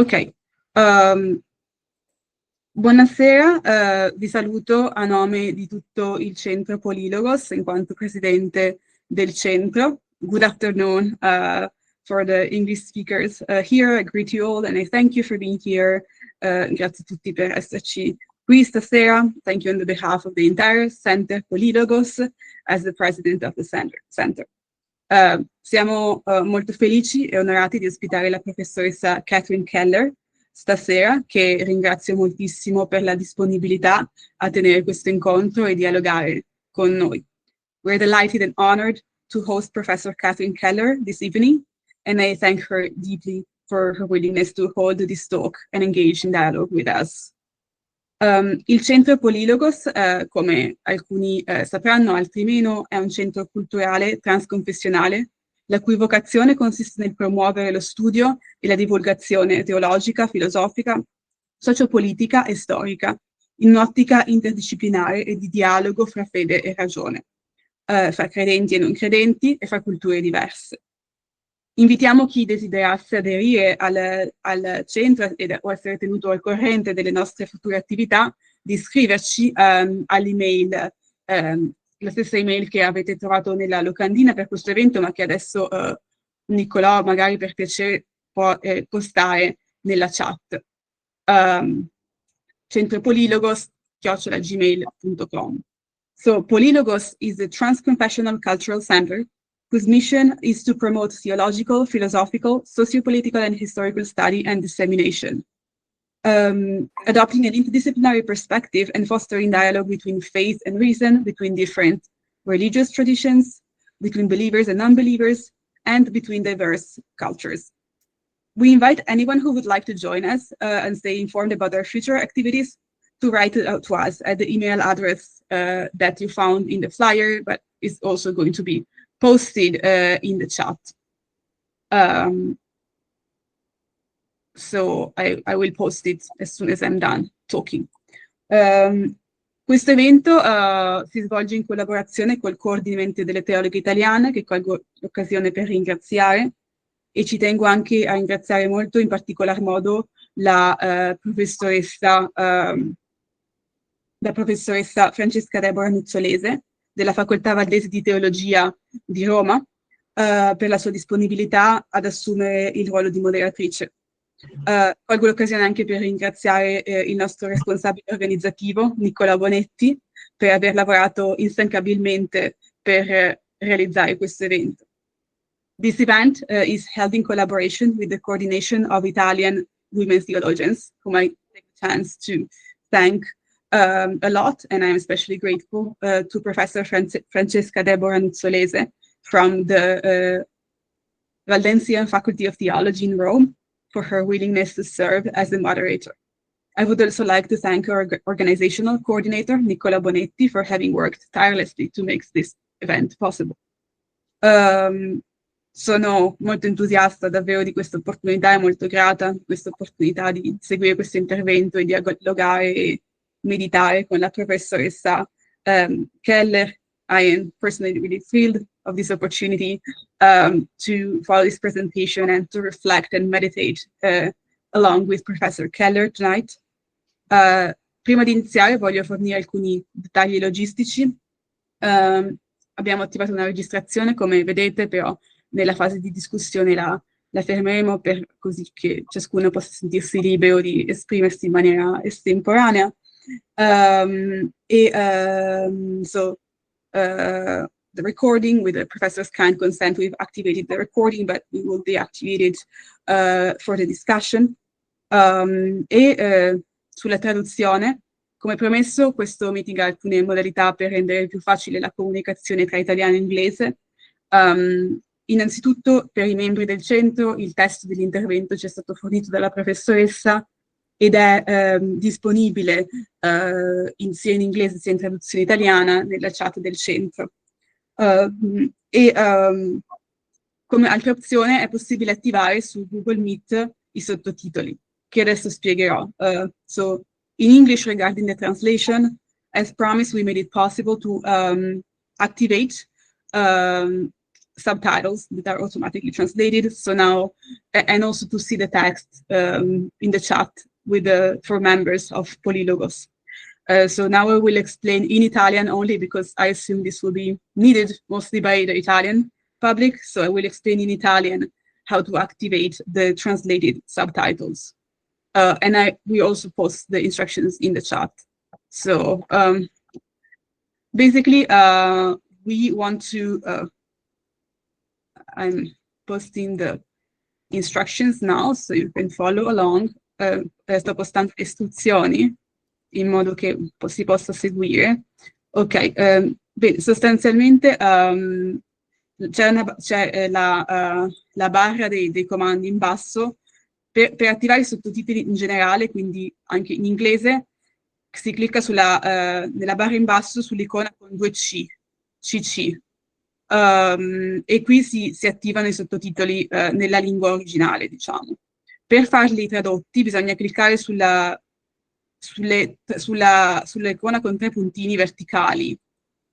Ok, buonasera, vi saluto a nome di tutto il centro Polylogos, in quanto presidente del centro. Good afternoon for the English speakers here. I greet you all and I thank you for being here. Grazie a tutti per esserci qui stasera. Thank you on the behalf of the entire Center Polylogos as the president of the center. Siamo molto felici e onorati di ospitare la professoressa Catherine Keller stasera, che ringrazio moltissimo per la disponibilità a tenere questo incontro e dialogare con noi. We're delighted and honored to host Professor Catherine Keller this evening, and I thank her deeply for her willingness to hold this talk and engage in dialogue with us. Il centro Polylogos, come alcuni sapranno, altri meno, è un centro culturale transconfessionale, la cui vocazione consiste nel promuovere lo studio e la divulgazione teologica, filosofica, sociopolitica e storica, in un'ottica interdisciplinare e di dialogo fra fede e ragione, fra credenti e non credenti e fra culture diverse. Invitiamo chi desiderasse aderire al centro o essere tenuto al corrente delle nostre future attività di iscriverci all'email, la stessa email che avete trovato nella locandina per questo evento, ma che adesso Nicolò magari per piacere può postare nella chat. centropolylogos@gmail.com. So Polylogos is a transconfessional cultural center whose mission is to promote theological, philosophical, sociopolitical, and historical study and dissemination, adopting an interdisciplinary perspective and fostering dialogue between faith and reason, between different religious traditions, between believers and non-believers, and between diverse cultures. We invite anyone who would like to join us and stay informed about our future activities to write it out to us at the email address that you found in the flyer, but is also going to be posted in the chat. So I will post it as soon as I'm done talking. Questo evento si svolge in collaborazione col coordinamento delle teologhe italiane, che colgo l'occasione per ringraziare, e ci tengo anche a ringraziare molto, in particolar modo, la professoressa Francesca Deborah Nuzzolese, della Facoltà Valdese di Teologia di Roma, per la sua disponibilità ad assumere il ruolo di moderatrice. Colgo l'occasione anche per ringraziare il nostro responsabile organizzativo, Nicola Bonetti, per aver lavorato instancabilmente per realizzare questo evento. This event is held in collaboration with the coordination of Italian women theologians, whom I take the chance to thank a lot, and I'm especially grateful to Professor Francesca Deborah Nuzzolese from the Valdensian Faculty of Theology in Rome for her willingness to serve as the moderator. I would also like to thank our organizational coordinator, Nicola Bonetti, for having worked tirelessly to make this event possible. Sono molto entusiasta davvero di questa opportunità e molto grata di questa opportunità di seguire questo intervento e dialogare e meditare con la professoressa Keller. I am personally really thrilled of this opportunity to follow this presentation and to reflect and meditate along with Professor Keller tonight. Prima di iniziare voglio fornire alcuni dettagli logistici. Abbiamo attivato una registrazione, come vedete, però nella fase di discussione la fermeremo così che ciascuno possa sentirsi libero di esprimersi in maniera estemporanea. The recording, with the professor's kind consent, we've activated the recording, but we will deactivate it for the discussion. Sulla traduzione, come promesso, questo meeting ha alcune modalità per rendere più facile la comunicazione tra italiano e inglese. Innanzitutto, per i membri del centro, il testo dell'intervento ci è stato fornito dalla professoressa ed è disponibile sia in inglese sia in traduzione italiana nella chat del centro. Come altra opzione è possibile attivare su Google Meet i sottotitoli, che adesso spiegherò. So, in English, regarding the translation, as promised, we made it possible to activate subtitles that are automatically translated. So now and also to see the text in the chat for members of Polylogos. So now I will explain in Italian only because I assume this will be needed mostly by the Italian public. So I will explain in Italian how to activate the translated subtitles. And we also post the instructions in the chat. So basically, we want to, I'm posting the instructions now, so you can follow along. Sto postando le istruzioni in modo che si possa seguire. Ok, bene, sostanzialmente c'è la barra dei comandi in basso per attivare i sottotitoli in generale, quindi anche in inglese. Si clicca nella barra in basso sull'icona con 2 CC. E qui si attivano i sottotitoli nella lingua originale, diciamo. Per farli tradotti bisogna cliccare sull'icona con 3 puntini verticali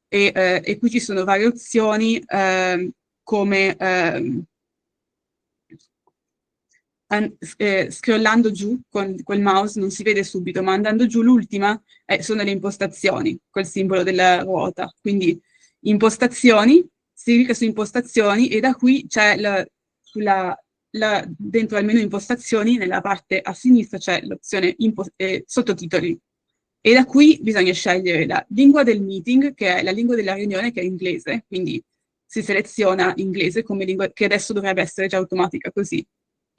e qui ci sono varie opzioni come scrollando giù con quel mouse, non si vede subito, ma andando giù l'ultima sono le impostazioni, quel simbolo della ruota. Quindi impostazioni, si clicca su impostazioni e da qui c'è dentro al menu impostazioni, nella parte a sinistra c'è l'opzione sottotitoli. E da qui bisogna scegliere la lingua del meeting, che è la lingua della riunione, che è inglese, quindi si seleziona inglese come lingua, che adesso dovrebbe essere già automatica così.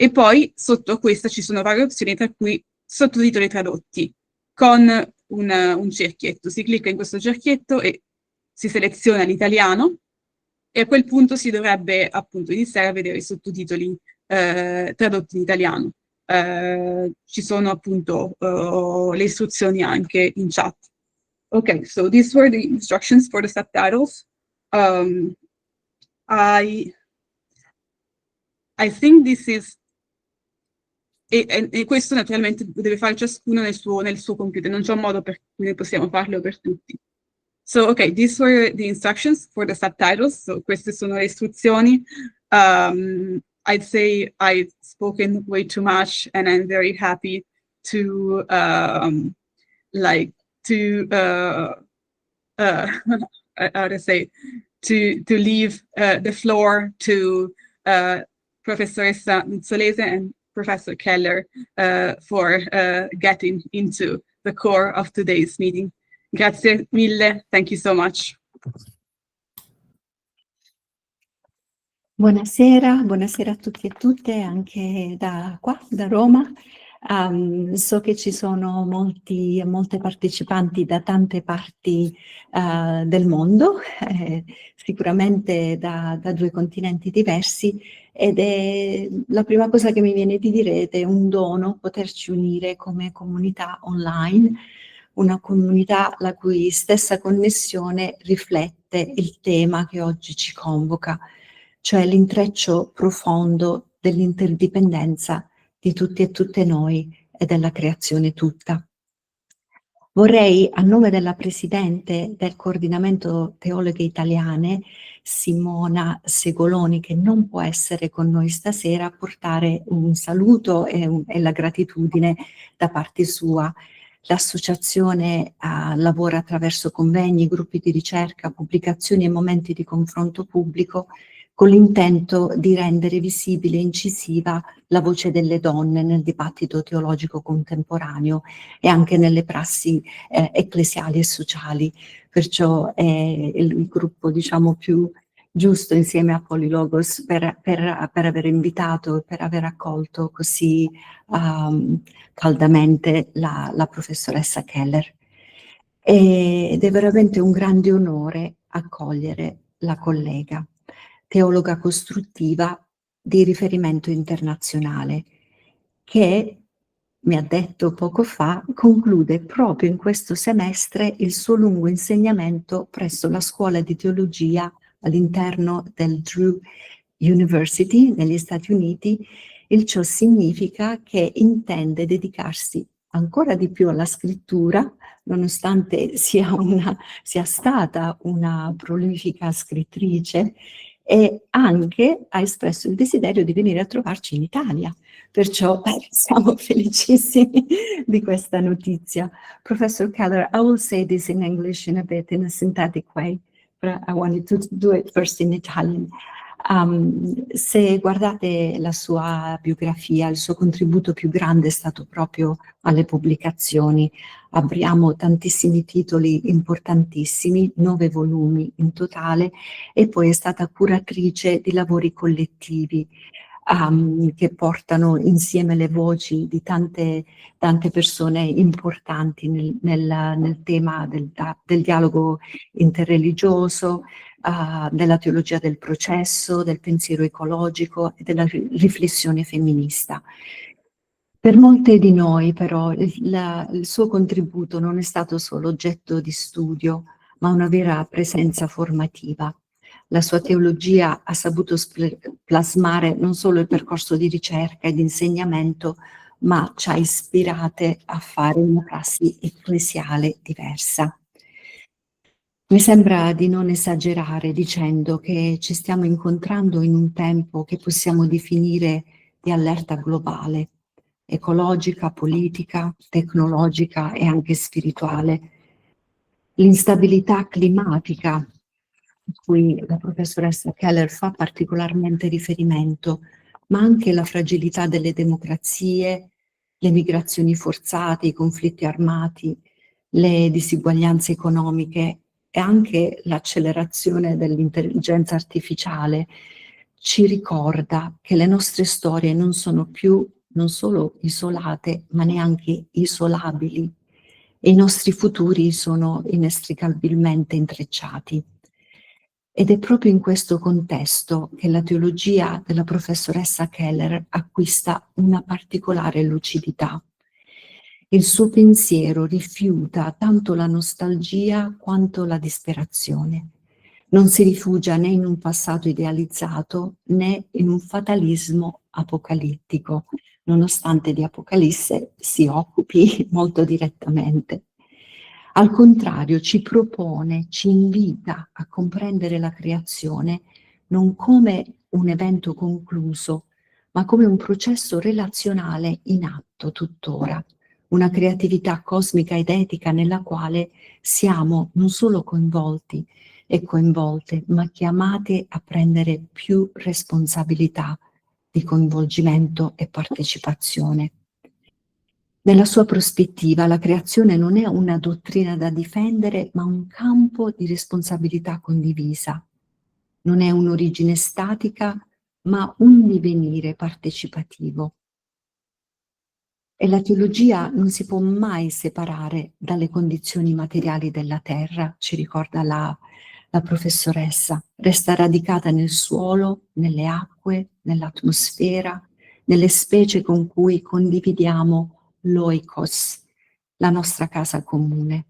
E poi sotto questa ci sono varie opzioni, tra cui sottotitoli tradotti, con un cerchietto. Si clicca in questo cerchietto e si seleziona l'italiano, e a quel punto si dovrebbe appunto iniziare a vedere i sottotitoli tradotti in italiano. Ci sono appunto le istruzioni anche in chat. Okay, so these were the instructions for the subtitles. I think this is e questo naturalmente deve fare ciascuno nel suo computer, non c'è un modo per cui noi possiamo farlo per tutti. So, okay, these were the instructions for the subtitles. So, queste sono le istruzioni. I'd say I've spoken way too much, and I'm very happy to how to say, to leave the floor to Professoressa Nuzzolese and Professor Keller for getting into the core of today's meeting. Grazie mille, thank you so much. Buonasera a tutti e tutte, anche da qua, da Roma. So che ci sono molte partecipanti da tante parti del mondo, sicuramente da 2 continenti diversi, ed è la prima cosa che mi viene di dire ed è un dono poterci unire come comunità online, una comunità la cui stessa connessione riflette il tema che oggi ci convoca, cioè l'intreccio profondo dell'interdipendenza di tutti e tutte noi e della creazione tutta. Vorrei, a nome della Presidente del Coordinamento Teologhe Italiane, Simona Segoloni, che non può essere con noi stasera, portare un saluto e la gratitudine da parte sua. L'associazione lavora attraverso convegni, gruppi di ricerca, pubblicazioni e momenti di confronto pubblico con l'intento di rendere visibile e incisiva la voce delle donne nel dibattito teologico contemporaneo e anche nelle prassi ecclesiali e sociali. Perciò è il gruppo, diciamo, più giusto insieme a Polylogos per aver invitato e per aver accolto così caldamente la professoressa Keller. Ed è veramente un grande onore accogliere la collega, teologa costruttiva di riferimento internazionale, che, mi ha detto poco fa, conclude proprio in questo semestre il suo lungo insegnamento presso la scuola di teologia all'interno del Drew University negli Stati Uniti. Il ciò significa che intende dedicarsi ancora di più alla scrittura, nonostante sia stata una prolifica scrittrice, e anche ha espresso il desiderio di venire a trovarci in Italia. Perciò siamo felicissimi di questa notizia. Professor Keller, I will say this in English in a bit, in a synthetic way, but I wanted to do it first in Italian. Se guardate la sua biografia, il suo contributo più grande è stato proprio alle pubblicazioni. Abbiamo tantissimi titoli importantissimi, 9 volumi in totale, e poi è stata curatrice di lavori collettivi che portano insieme le voci di tante persone importanti nel tema del dialogo interreligioso, della teologia del processo, del pensiero ecologico e della riflessione femminista. Per molte di noi però il suo contributo non è stato solo oggetto di studio, ma una vera presenza formativa. La sua teologia ha saputo plasmare non solo il percorso di ricerca e di insegnamento, ma ci ha ispirate a fare una prassi ecclesiale diversa. Mi sembra di non esagerare dicendo che ci stiamo incontrando in un tempo che possiamo definire di allerta globale, ecologica, politica, tecnologica e anche spirituale. L'instabilità climatica, a cui la professoressa Keller fa particolarmente riferimento, ma anche la fragilità delle democrazie, le migrazioni forzate, i conflitti armati, le disuguaglianze economiche e anche l'accelerazione dell'intelligenza artificiale ci ricorda che le nostre storie non sono più non solo isolate, ma neanche isolabili, e i nostri futuri sono inestricabilmente intrecciati. Ed è proprio in questo contesto che la teologia della professoressa Keller acquista una particolare lucidità. Il suo pensiero rifiuta tanto la nostalgia quanto la disperazione. Non si rifugia né in un passato idealizzato né in un fatalismo apocalittico, nonostante di Apocalisse si occupi molto direttamente. Al contrario, ci propone, ci invita a comprendere la creazione non come un evento concluso, ma come un processo relazionale in atto tuttora, una creatività cosmica ed etica nella quale siamo non solo coinvolti e coinvolte, ma chiamate a prendere più responsabilità di coinvolgimento e partecipazione. Nella sua prospettiva, la creazione non è una dottrina da difendere, ma un campo di responsabilità condivisa. Non è un'origine statica, ma un divenire partecipativo. E la teologia non si può mai separare dalle condizioni materiali della terra, ci ricorda la professoressa. Resta radicata nel suolo, nelle acque, nell'atmosfera, nelle specie con cui condividiamo l'oikos, la nostra casa comune.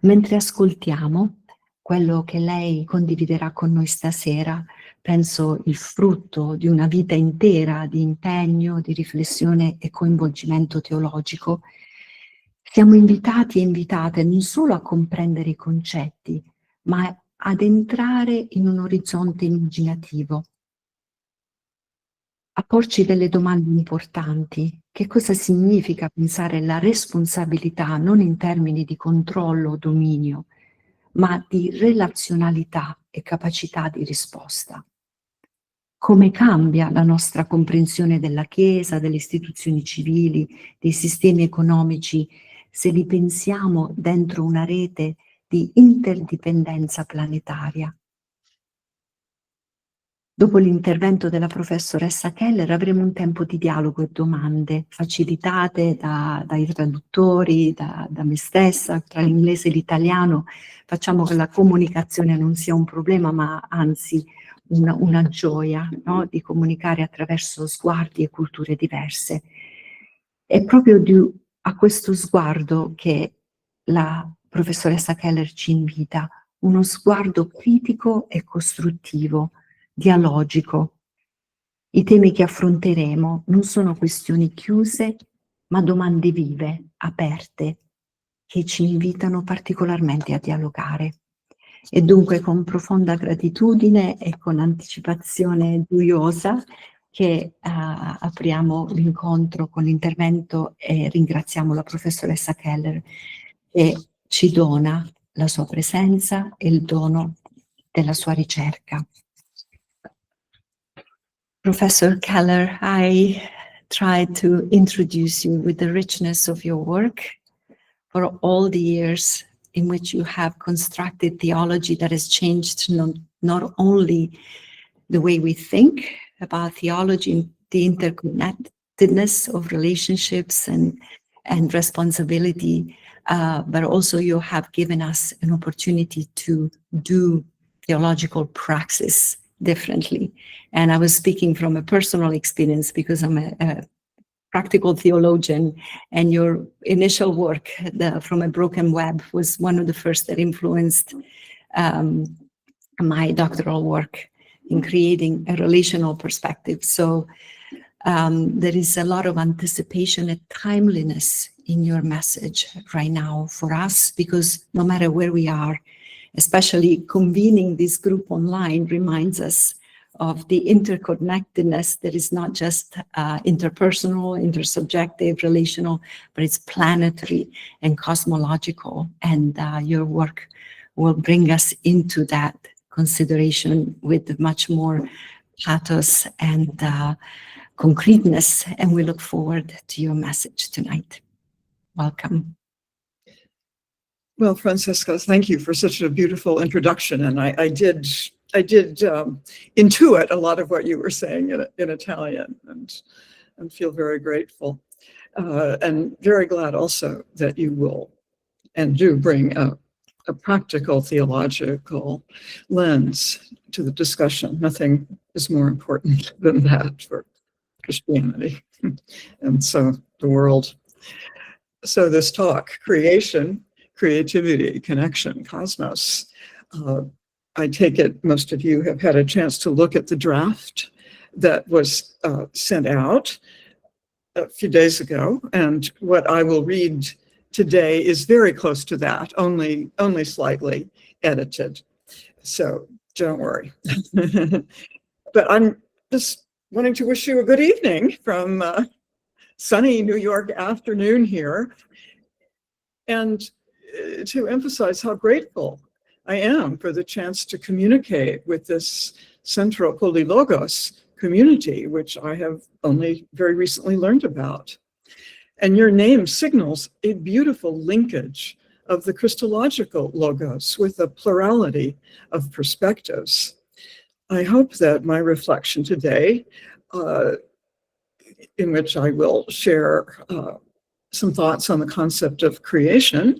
Mentre ascoltiamo quello che lei condividerà con noi stasera, penso il frutto di una vita intera di impegno, di riflessione e coinvolgimento teologico, siamo invitati e invitate non solo a comprendere i concetti, ma ad entrare in un orizzonte immaginativo, a porci delle domande importanti. Che cosa significa pensare la responsabilità non in termini di controllo o dominio, ma di relazionalità e capacità di risposta? Come cambia la nostra comprensione della Chiesa, delle istituzioni civili, dei sistemi economici, se li pensiamo dentro una rete di interdipendenza planetaria? Dopo l'intervento della professoressa Keller avremo un tempo di dialogo e domande facilitate dai traduttori, da me stessa, tra l'inglese e l'italiano. Facciamo che la comunicazione non sia un problema, ma anzi una gioia, no? Di comunicare attraverso sguardi e culture diverse. È proprio a questo sguardo che la professoressa Keller ci invita, uno sguardo critico e costruttivo, dialogico. I temi che affronteremo non sono questioni chiuse, ma domande vive, aperte, che ci invitano particolarmente a dialogare. E dunque con profonda gratitudine e con anticipazione gioiosa che apriamo l'incontro con l'intervento e ringraziamo la professoressa Keller che ci dona la sua presenza e il dono della sua ricerca. Professor Keller, I tried to introduce you with the richness of your work for all the years in which you have constructed theology that has changed not only the way we think about theology, the interconnectedness of relationships and responsibility, but also you have given us an opportunity to do theological praxis differently. And I was speaking from a personal experience because I'm a practical theologian, and your initial work, From a Broken Web, was one of the first that influenced my doctoral work in creating a relational perspective. So there is a lot of anticipation and timeliness in your message right now for us, because no matter where we are, especially convening this group online reminds us of the interconnectedness that is not just interpersonal, intersubjective, relational, but it's planetary and cosmological. And your work will bring us into that consideration with much more pathos and concreteness. And we look forward to your message tonight. Welcome. Well, Francesca, thank you for such a beautiful introduction. And I did intuit a lot of what you were saying in Italian, and feel very grateful. And very glad also that you will and do bring a practical theological lens to the discussion. Nothing is more important than that for Christianity and so the world. So this talk, creation, creativity, connection, cosmos. I take it most of you have had a chance to look at the draft that was sent out a few days ago, and what I will read today is very close to that, only slightly edited. So don't worry. But I'm just wanting to wish you a good evening from sunny New York afternoon here, and to emphasize how grateful I am for the chance to communicate with this central Polylogos community, which I have only very recently learned about. And your name signals a beautiful linkage of the Christological logos with a plurality of perspectives. I hope that my reflection today, in which I will share some thoughts on the concept of creation,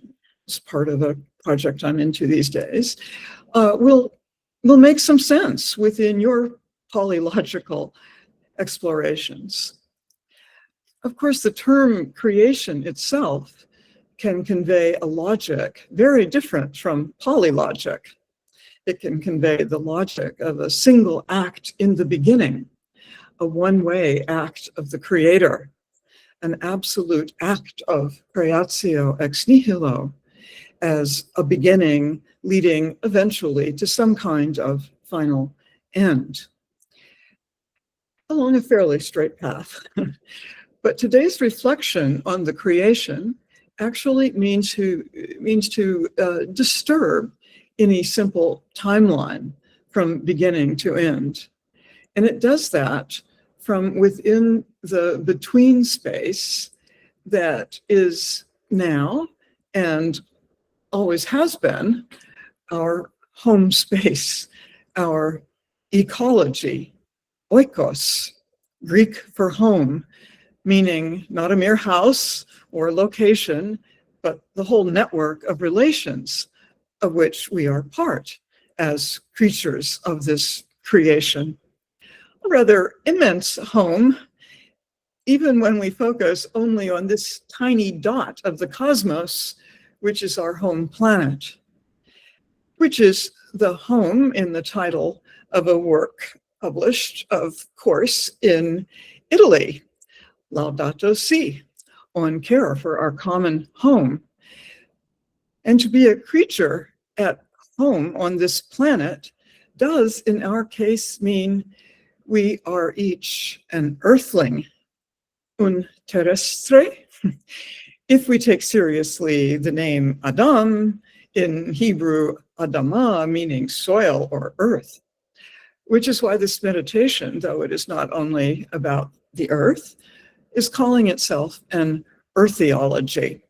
as part of a project I'm into these days, will make some sense within your polylogical explorations. Of course, the term creation itself can convey a logic very different from polylogic. It can convey the logic of a single act in the beginning, a one-way act of the creator, an absolute act of creatio ex nihilo, as a beginning leading eventually to some kind of final end, along a fairly straight path. But today's reflection on the creation actually means to disturb any simple timeline from beginning to end. And it does that from within the between space that is now and always has been our home space, our ecology, oikos, Greek for home, meaning not a mere house or location, but the whole network of relations of which we are part as creatures of this creation. A rather immense home, even when we focus only on this tiny dot of the cosmos, which is our home planet, which is the home in the title of a work published, of course, in Italy, Laudato Si, on care for our common home. And to be a creature at home on this planet does, in our case, mean we are each an earthling, un terrestre. If we take seriously the name Adam, in Hebrew, Adamah, meaning soil or earth, which is why this meditation, though it is not only about the earth, is calling itself an eartheology.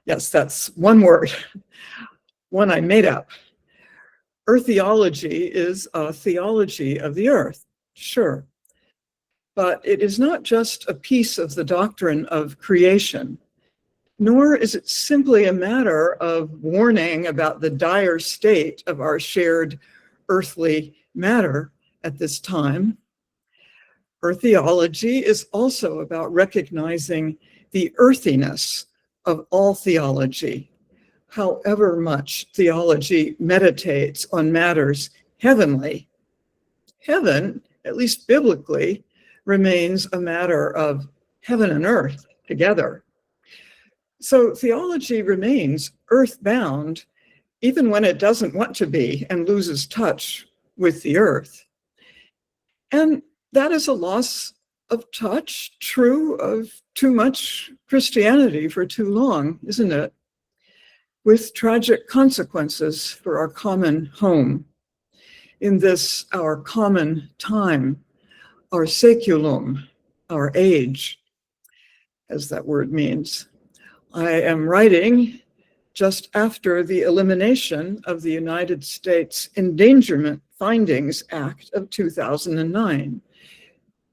Yes, that's one word, one I made up. Eartheology is a theology of the earth, sure. But it is not just a piece of the doctrine of creation, nor is it simply a matter of warning about the dire state of our shared earthly matter at this time. Eartheology is also about recognizing the earthiness of all theology, however much theology meditates on matters heavenly. Heaven, at least biblically, remains a matter of heaven and earth together. So theology remains earthbound, even when it doesn't want to be and loses touch with the earth. And that is a loss of touch, true of too much Christianity for too long, isn't it? With tragic consequences for our common home. In this, our common time, our saeculum, our age, as that word means. I am writing just after the elimination of the United States Endangerment Findings Act of 2009,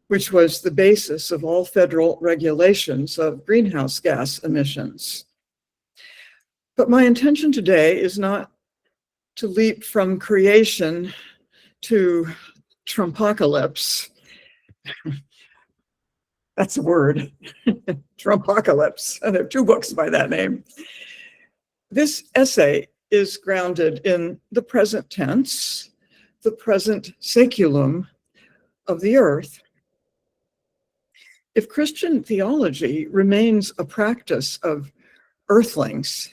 which was the basis of all federal regulations of greenhouse gas emissions. But my intention today is not to leap from creation to Trumpocalypse. That's a word, Trumpocalypse. And there are 2 books by that name. This essay is grounded in the present tense, the present saeculum of the earth. If Christian theology remains a practice of earthlings,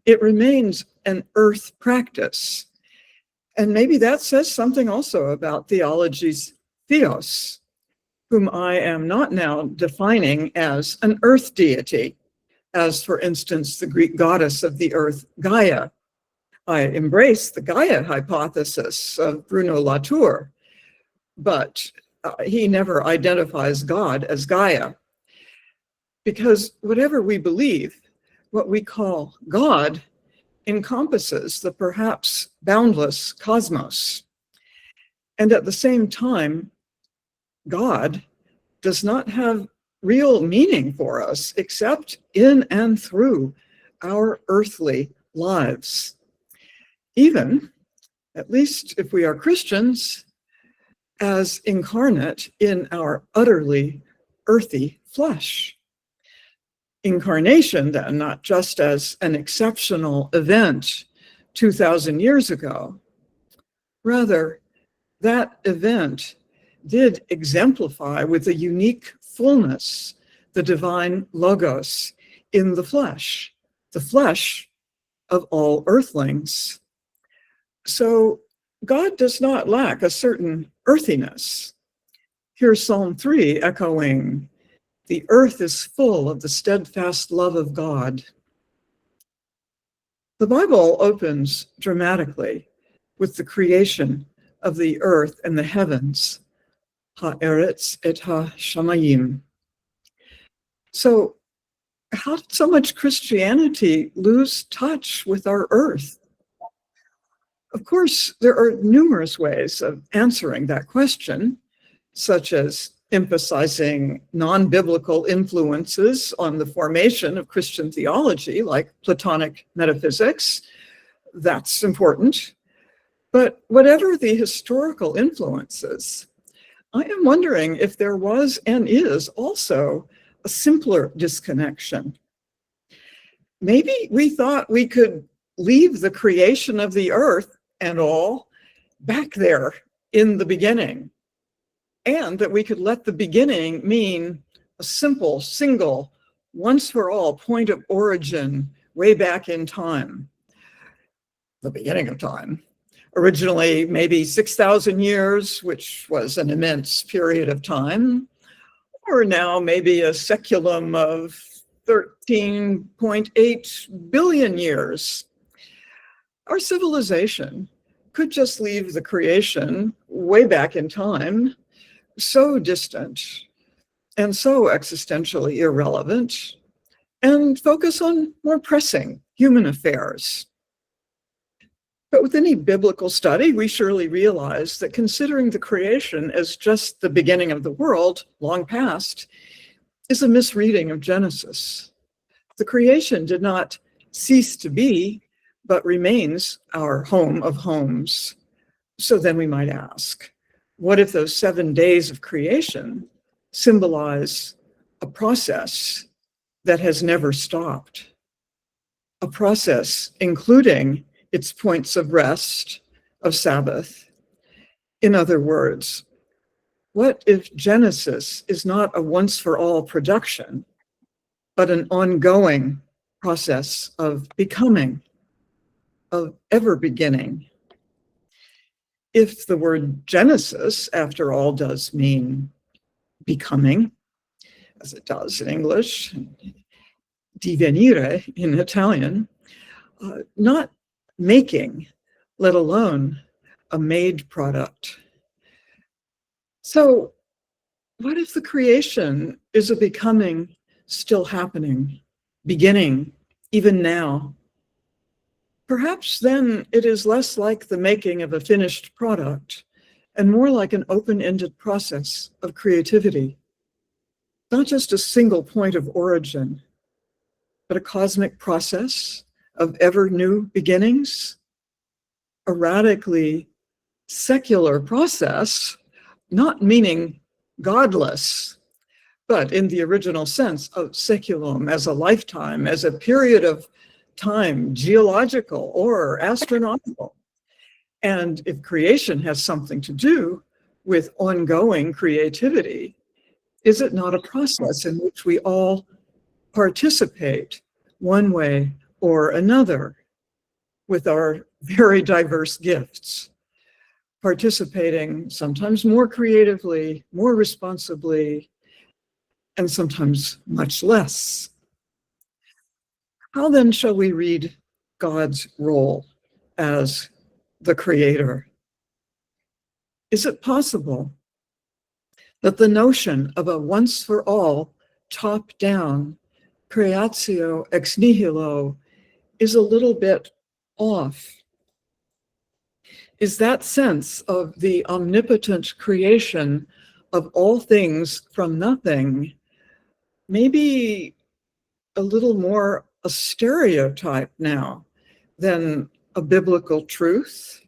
it remains an earth practice. And maybe that says something also about theology's theos, whom I am not now defining as an earth deity, as for instance, the Greek goddess of the earth, Gaia. I embrace the Gaia hypothesis of Bruno Latour, but he never identifies God as Gaia. Because whatever we believe, what we call God encompasses the perhaps boundless cosmos. And at the same time, God does not have real meaning for us except in and through our earthly lives. Even, at least if we are Christians, as incarnate in our utterly earthy flesh. Incarnation, then, not just as an exceptional event 2,000 years ago. Rather, that event did exemplify with a unique fullness the divine logos in the flesh of all earthlings. So God does not lack a certain earthiness. Here's Psalm 3 echoing, "The earth is full of the steadfast love of God." The Bible opens dramatically with the creation of the earth and the heavens, ha'eretz et ha'shamayim. So how did so much Christianity lose touch with our earth? Of course, there are numerous ways of answering that question, such as emphasizing non-biblical influences on the formation of Christian theology, like Platonic metaphysics. That's important. But whatever the historical influences, I am wondering if there was and is also a simpler disconnection. Maybe we thought we could leave the creation of the earth and all back there in the beginning, and that we could let the beginning mean a simple, single, once for all point of origin way back in time. the beginning of time. Originally, maybe 6,000 years, which was an immense period of time, or now maybe a seculum of 13.8 billion years. Our civilization could just leave the creation way back in time, so distant and so existentially irrelevant, and focus on more pressing human affairs. But with any biblical study, we surely realize that considering the creation as just the beginning of the world, long past, is a misreading of Genesis. The creation did not cease to be, but remains our home of homes. So then we might ask, what if those 7 days of creation symbolize a process that has never stopped? A process including its points of rest, of Sabbath. In other words, what if Genesis is not a once-for-all production, but an ongoing process of becoming, of ever beginning? If the word Genesis, after all, does mean becoming, as it does in English, divenire in Italian, not making, let alone a made product. So what if the creation is a becoming still happening, beginning even now? Perhaps then it is less like the making of a finished product and more like an open-ended process of creativity. Not just a single point of origin, but a cosmic process of ever new beginnings, a radically secular process, not meaning godless, but in the original sense of seculum, as a lifetime, as a period of time, geological or astronomical. And if creation has something to do with ongoing creativity, is it not a process in which we all participate one way or another with our very diverse gifts, participating sometimes more creatively, more responsibly, and sometimes much less? How then shall we read God's role as the creator? Is it possible that the notion of a once-for-all, top-down creatio ex nihilo is a little bit off? Is that sense of the omnipotent creation of all things from nothing maybe a little more a stereotype now than a biblical truth?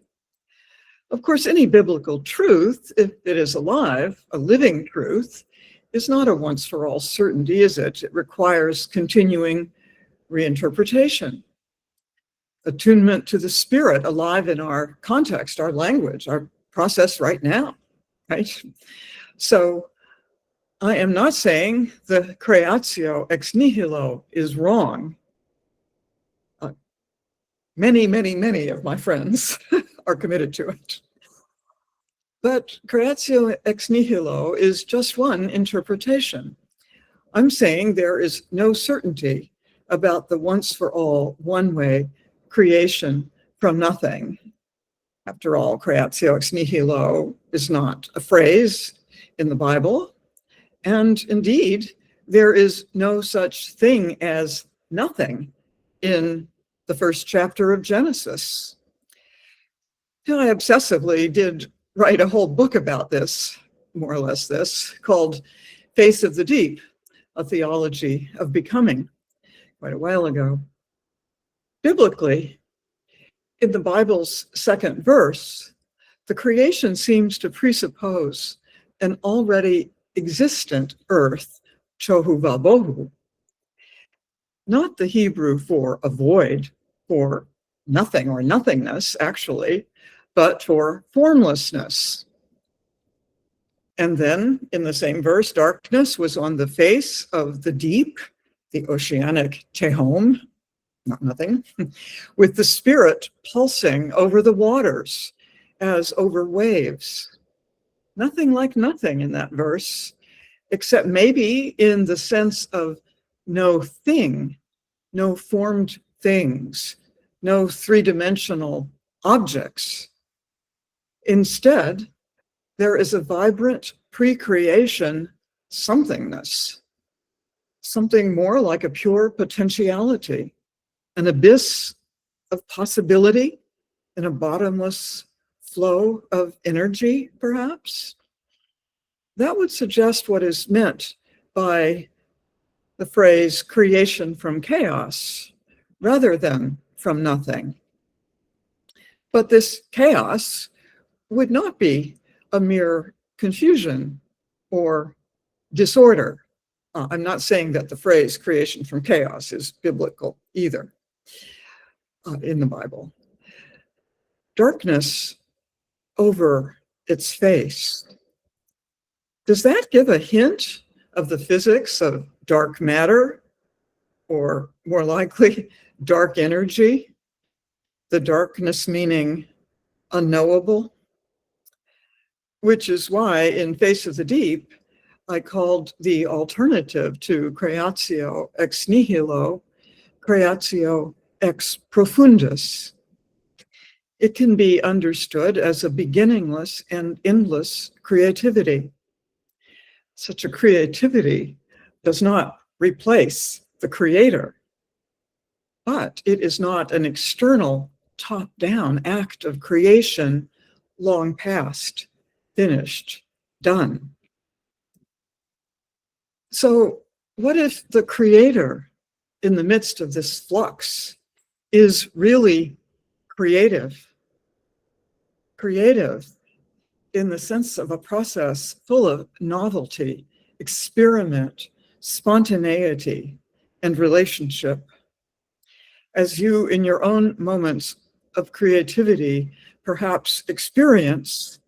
Of course, any biblical truth, if it is alive, a living truth, is not a once-for-all certainty, is it? It requires continuing reinterpretation, attunement to the spirit alive in our context, our language, our process right now, right? So I am not saying the creatio ex nihilo is wrong. Many of my friends are committed to it. But creatio ex nihilo is just one interpretation. I'm saying there is no certainty about the once-for-all, one-way creation from nothing. After all, creatio ex nihilo is not a phrase in the Bible. And indeed, there is no such thing as nothing in the first chapter of Genesis. I obsessively did write a whole book about this, more or less this, called Face of the Deep, a theology of becoming, quite a while ago. Biblically, in the Bible's second verse, the creation seems to presuppose an already existent earth, tohu vabohu, not the Hebrew for a void, for nothing or nothingness, actually, but for formlessness. And then in the same verse, darkness was on the face of the deep, the oceanic tehom, not nothing, with the Spirit pulsing over the waters as over waves. Nothing like nothing in that verse, except maybe in the sense of no thing, no formed things, no three-dimensional objects. Instead, there is a vibrant pre-creation somethingness, something more like a pure potentiality, an abyss of possibility, and a bottomless flow of energy, perhaps. That would suggest what is meant by the phrase creation from chaos, rather than from nothing. But this chaos would not be a mere confusion or disorder. I'm not saying that the phrase creation from chaos is biblical either in the Bible. Darkness over its face. Does that give a hint of the physics of dark matter, or more likely, dark energy? The darkness meaning unknowable, which is why in Face of the Deep, I called the alternative to creatio ex nihilo, creatio ex profundus. It can be understood as a beginningless and endless creativity. Such a creativity does not replace the creator, but it is not an external, top-down act of creation, long past, finished, done. So what if the creator, in the midst of this flux, is really creative? Creative in the sense of a process full of novelty, experiment, spontaneity, and relationship. As you, in your own moments of creativity, perhaps experience,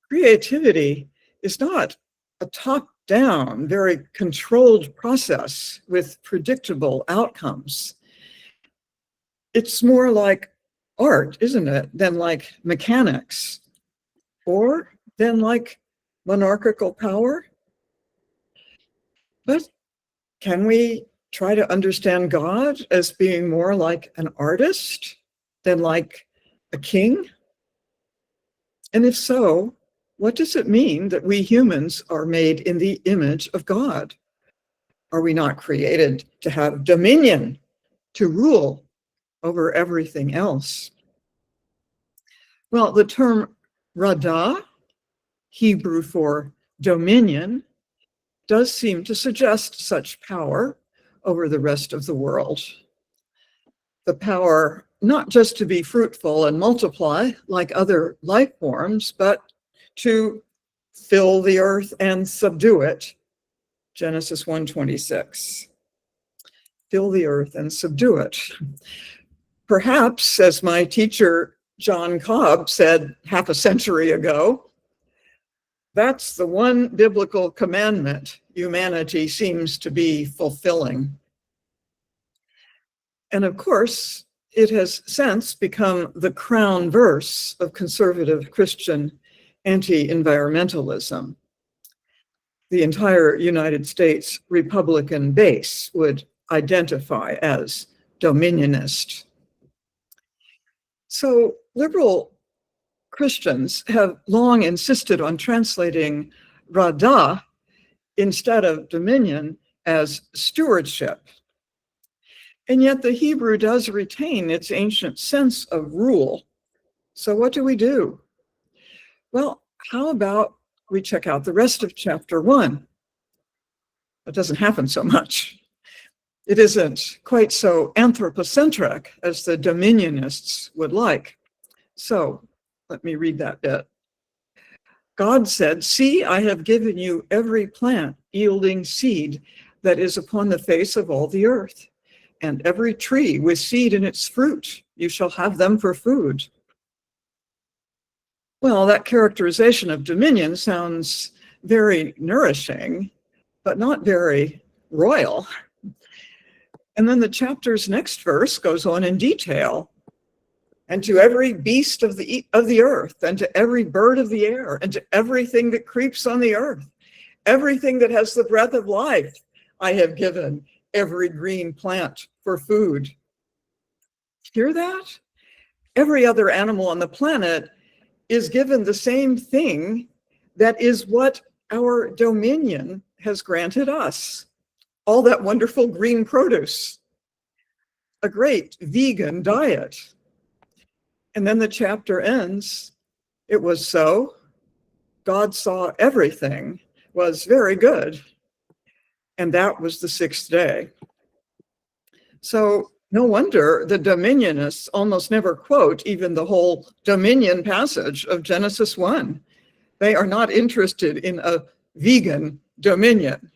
creativity is not a top-down, very controlled process with predictable outcomes. It's more like art, isn't it, than like mechanics, or than like monarchical power. But can we try to understand God as being more like an artist than like a king? And if so, what does it mean that we humans are made in the image of God? Are we not created to have dominion, to rule over everything else? Well, the term radah, Hebrew for dominion, does seem to suggest such power over the rest of the world. The power not just to be fruitful and multiply like other life forms, but to fill the earth and subdue it. Genesis 1:26. Fill the earth and subdue it. Perhaps, as my teacher John Cobb said half a century ago, that's the one biblical commandment humanity seems to be fulfilling. And of course, it has since become the crown verse of conservative Christian anti-environmentalism. The entire United States Republican base would identify as dominionist. So liberal Christians have long insisted on translating radah instead of dominion as stewardship. And yet the Hebrew does retain its ancient sense of rule. So what do we do? Well, how about we check out the rest of chapter 1? It doesn't happen so much. It isn't quite so anthropocentric as the dominionists would like. So let me read that bit. God said, "See, I have given you every plant yielding seed that is upon the face of all the earth, and every tree with seed in its fruit. You shall have them for food." Well, that characterization of dominion sounds very nourishing, but not very royal. And then the chapter's next verse goes on in detail. And to every beast of the earth, and to every bird of the air, and to everything that creeps on the earth, everything that has the breath of life, I have given every green plant for food. Hear that? Every other animal on the planet is given the same thing that is what our dominion has granted us. All that wonderful green produce, a great vegan diet. And then the chapter ends, it was so, God saw everything was very good. And that was the sixth day. So no wonder the dominionists almost never quote even the whole dominion passage of Genesis 1. They are not interested in a vegan dominion.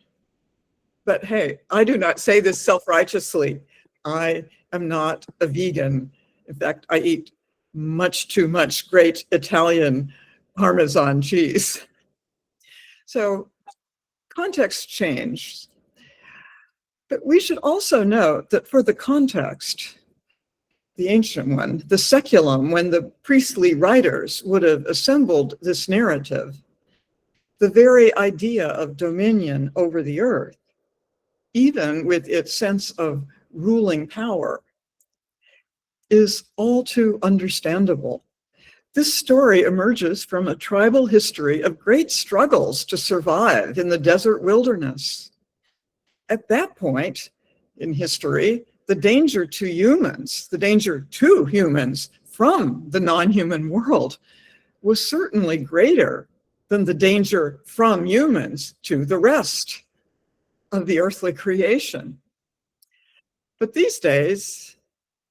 But hey, I do not say this self-righteously. I am not a vegan. In fact, I eat much too much great Italian Parmesan cheese. So context changed. But we should also note that for the context, the ancient one, the seculum, when the priestly writers would have assembled this narrative, the very idea of dominion over the earth, even with its sense of ruling power, is all too understandable. This story emerges from a tribal history of great struggles to survive in the desert wilderness. At that point in history, the danger to humans from the non-human world was certainly greater than the danger from humans to the rest of the earthly creation. But these days,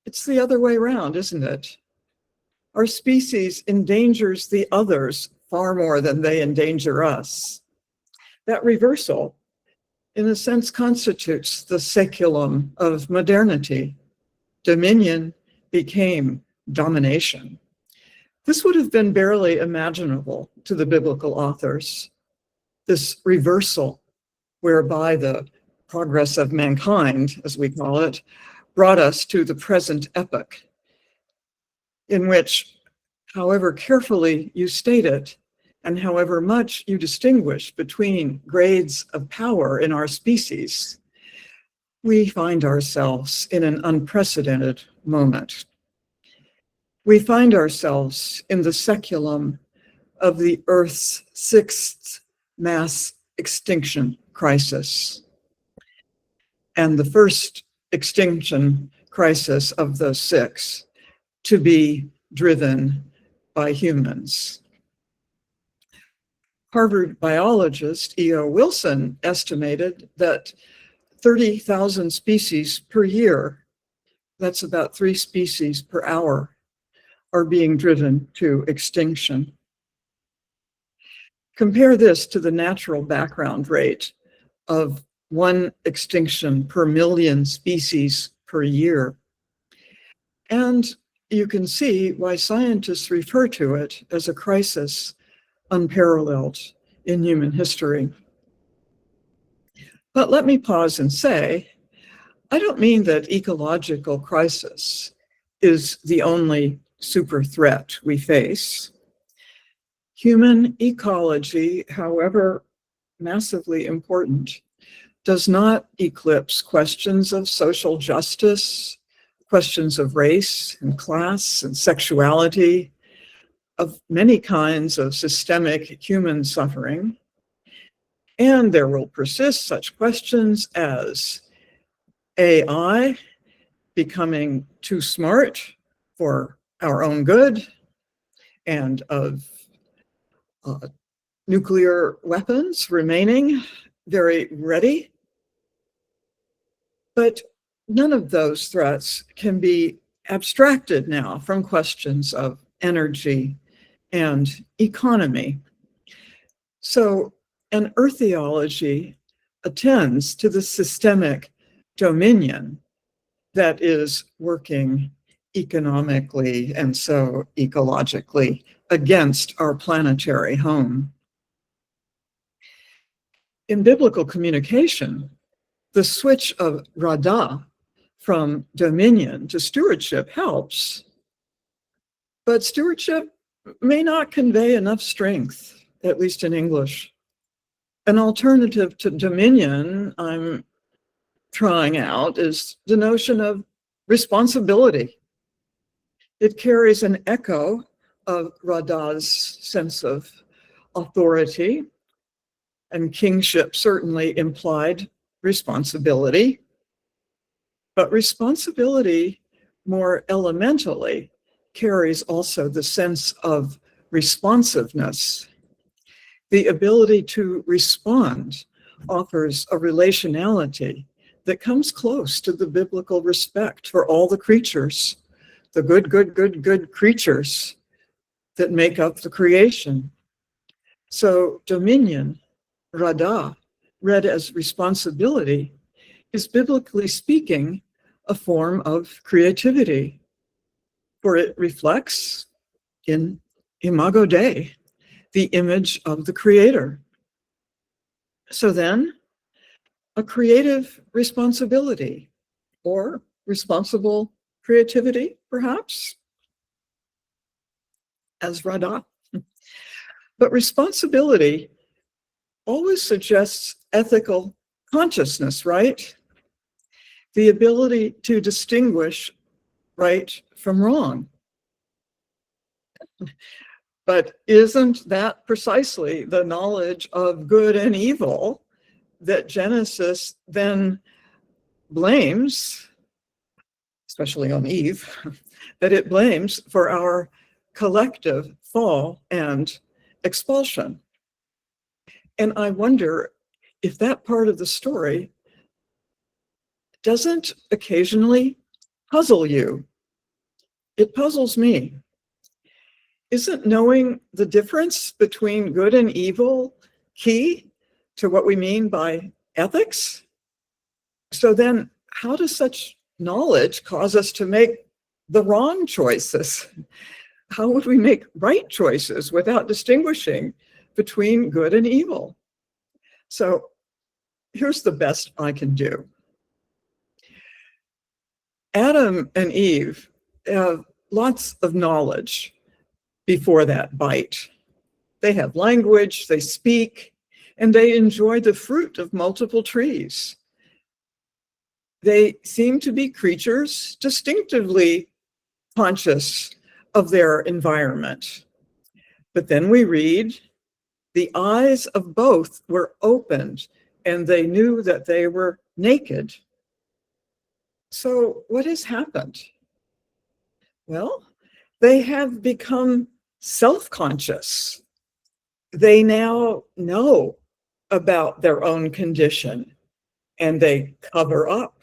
it's the other way around, isn't it? Our species endangers the others far more than they endanger us. That reversal, in a sense, constitutes the saeculum of modernity. Dominion became domination. This would have been barely imaginable to the biblical authors, this reversal whereby the progress of mankind, as we call it, brought us to the present epoch, in which, however carefully you state it, and however much you distinguish between grades of power in our species, we find ourselves in an unprecedented moment. We find ourselves in the saeculum of the Earth's sixth mass extinction crisis, and the first extinction crisis of those six to be driven by humans. Harvard biologist E.O. Wilson estimated that 30,000 species per year, that's about 3 species per hour, are being driven to extinction. Compare this to the natural background rate of 1 extinction per million species per year. And you can see why scientists refer to it as a crisis unparalleled in human history. But let me pause and say, I don't mean that ecological crisis is the only super threat we face. Human ecology, however massively important, does not eclipse questions of social justice, questions of race and class and sexuality, of many kinds of systemic human suffering. And there will persist such questions as AI becoming too smart for our own good, and of nuclear weapons remaining very ready. But none of those threats can be abstracted now from questions of energy and economy. So an eartheology attends to the systemic dominion that is working economically and so ecologically against our planetary home. In biblical communication, the switch of radah from dominion to stewardship helps, but stewardship may not convey enough strength, at least in English. An alternative to dominion I'm trying out is the notion of responsibility. It carries an echo of Rada's sense of authority, and kingship certainly implied responsibility. But responsibility more elementally carries also the sense of responsiveness. The ability to respond offers a relationality that comes close to the biblical respect for all the creatures, the good creatures that make up the creation. So dominion, rada, read as responsibility, is biblically speaking a form of creativity, for it reflects in imago Dei, the image of the Creator. So then, a creative responsibility, or responsible creativity, perhaps, as Rada. But responsibility always suggests ethical consciousness, right? The ability to distinguish right from wrong. But isn't that precisely the knowledge of good and evil that Genesis then blames, especially on Eve, that it blames for our collective fall and expulsion? And I wonder if that part of the story doesn't occasionally puzzle you. It puzzles me. Isn't knowing the difference between good and evil key to what we mean by ethics? So then, how does such knowledge cause us to make the wrong choices? How would we make right choices without distinguishing between good and evil? So here's the best I can do. Adam and Eve have lots of knowledge before that bite. They have language, they speak, and they enjoy the fruit of multiple trees. They seem to be creatures distinctively conscious of their environment. But then we read, the eyes of both were opened, and they knew that they were naked. So what has happened? Well, they have become self-conscious. They now know about their own condition, and they cover up.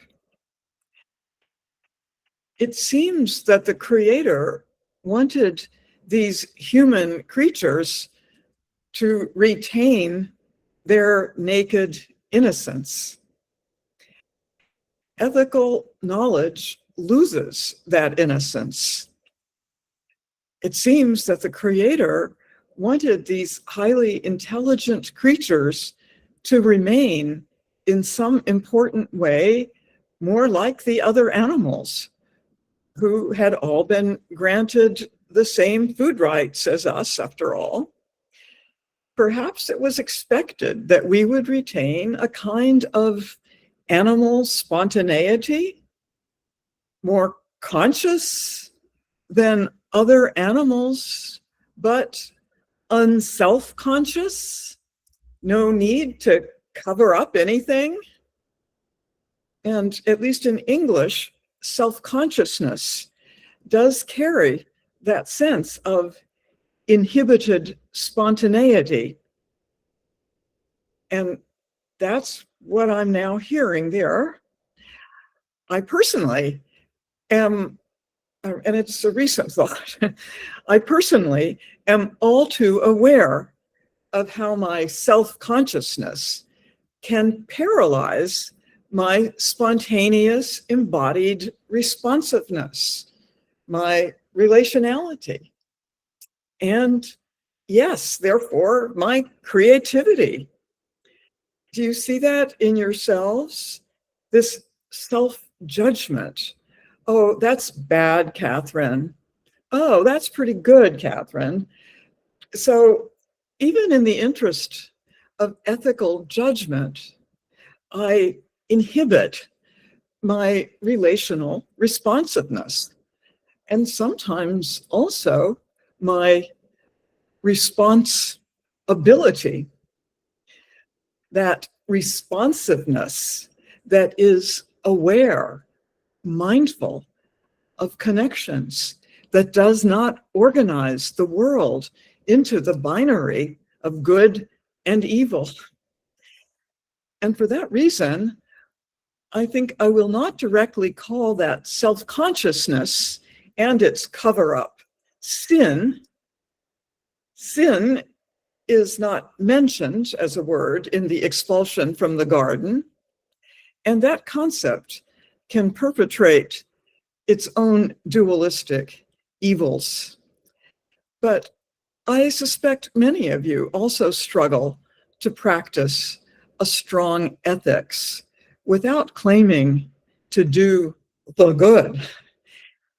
It seems that the Creator wanted these human creatures to retain their naked innocence. Ethical knowledge loses that innocence. It seems that the Creator wanted these highly intelligent creatures to remain in some important way more like the other animals who had all been granted the same food rights as us, after all. Perhaps it was expected that we would retain a kind of animal spontaneity, more conscious than other animals, but unself-conscious, no need to cover up anything. And at least in English, self-consciousness does carry that sense of inhibited spontaneity. And that's what I'm now hearing there. I personally am, and it's a recent thought, I personally am all too aware of how my self-consciousness can paralyze my spontaneous embodied responsiveness, my relationality, and yes, therefore, my creativity. Do you see that in yourselves? This judgment. Oh, that's bad, Catherine. Oh, that's pretty good, Catherine. So even in the interest of ethical judgment, I inhibit my relational responsiveness and sometimes also my response ability, that responsiveness that is aware, mindful of connections, that does not organize the world into the binary of good and evil. And for that reason, I think I will not directly call that self-consciousness and its cover-up sin. Sin is not mentioned as a word in the expulsion from the garden, and that concept can perpetrate its own dualistic evils. But I suspect many of you also struggle to practice a strong ethics without claiming to do the good,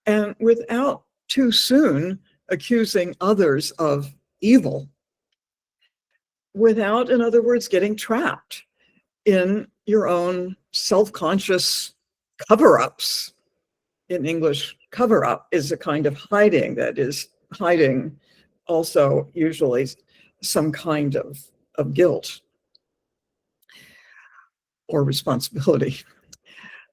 and without too soon accusing others of evil, without, in other words, getting trapped in your own self-conscious cover-ups. In English, cover-up is a kind of hiding that is hiding also usually some kind of guilt or responsibility.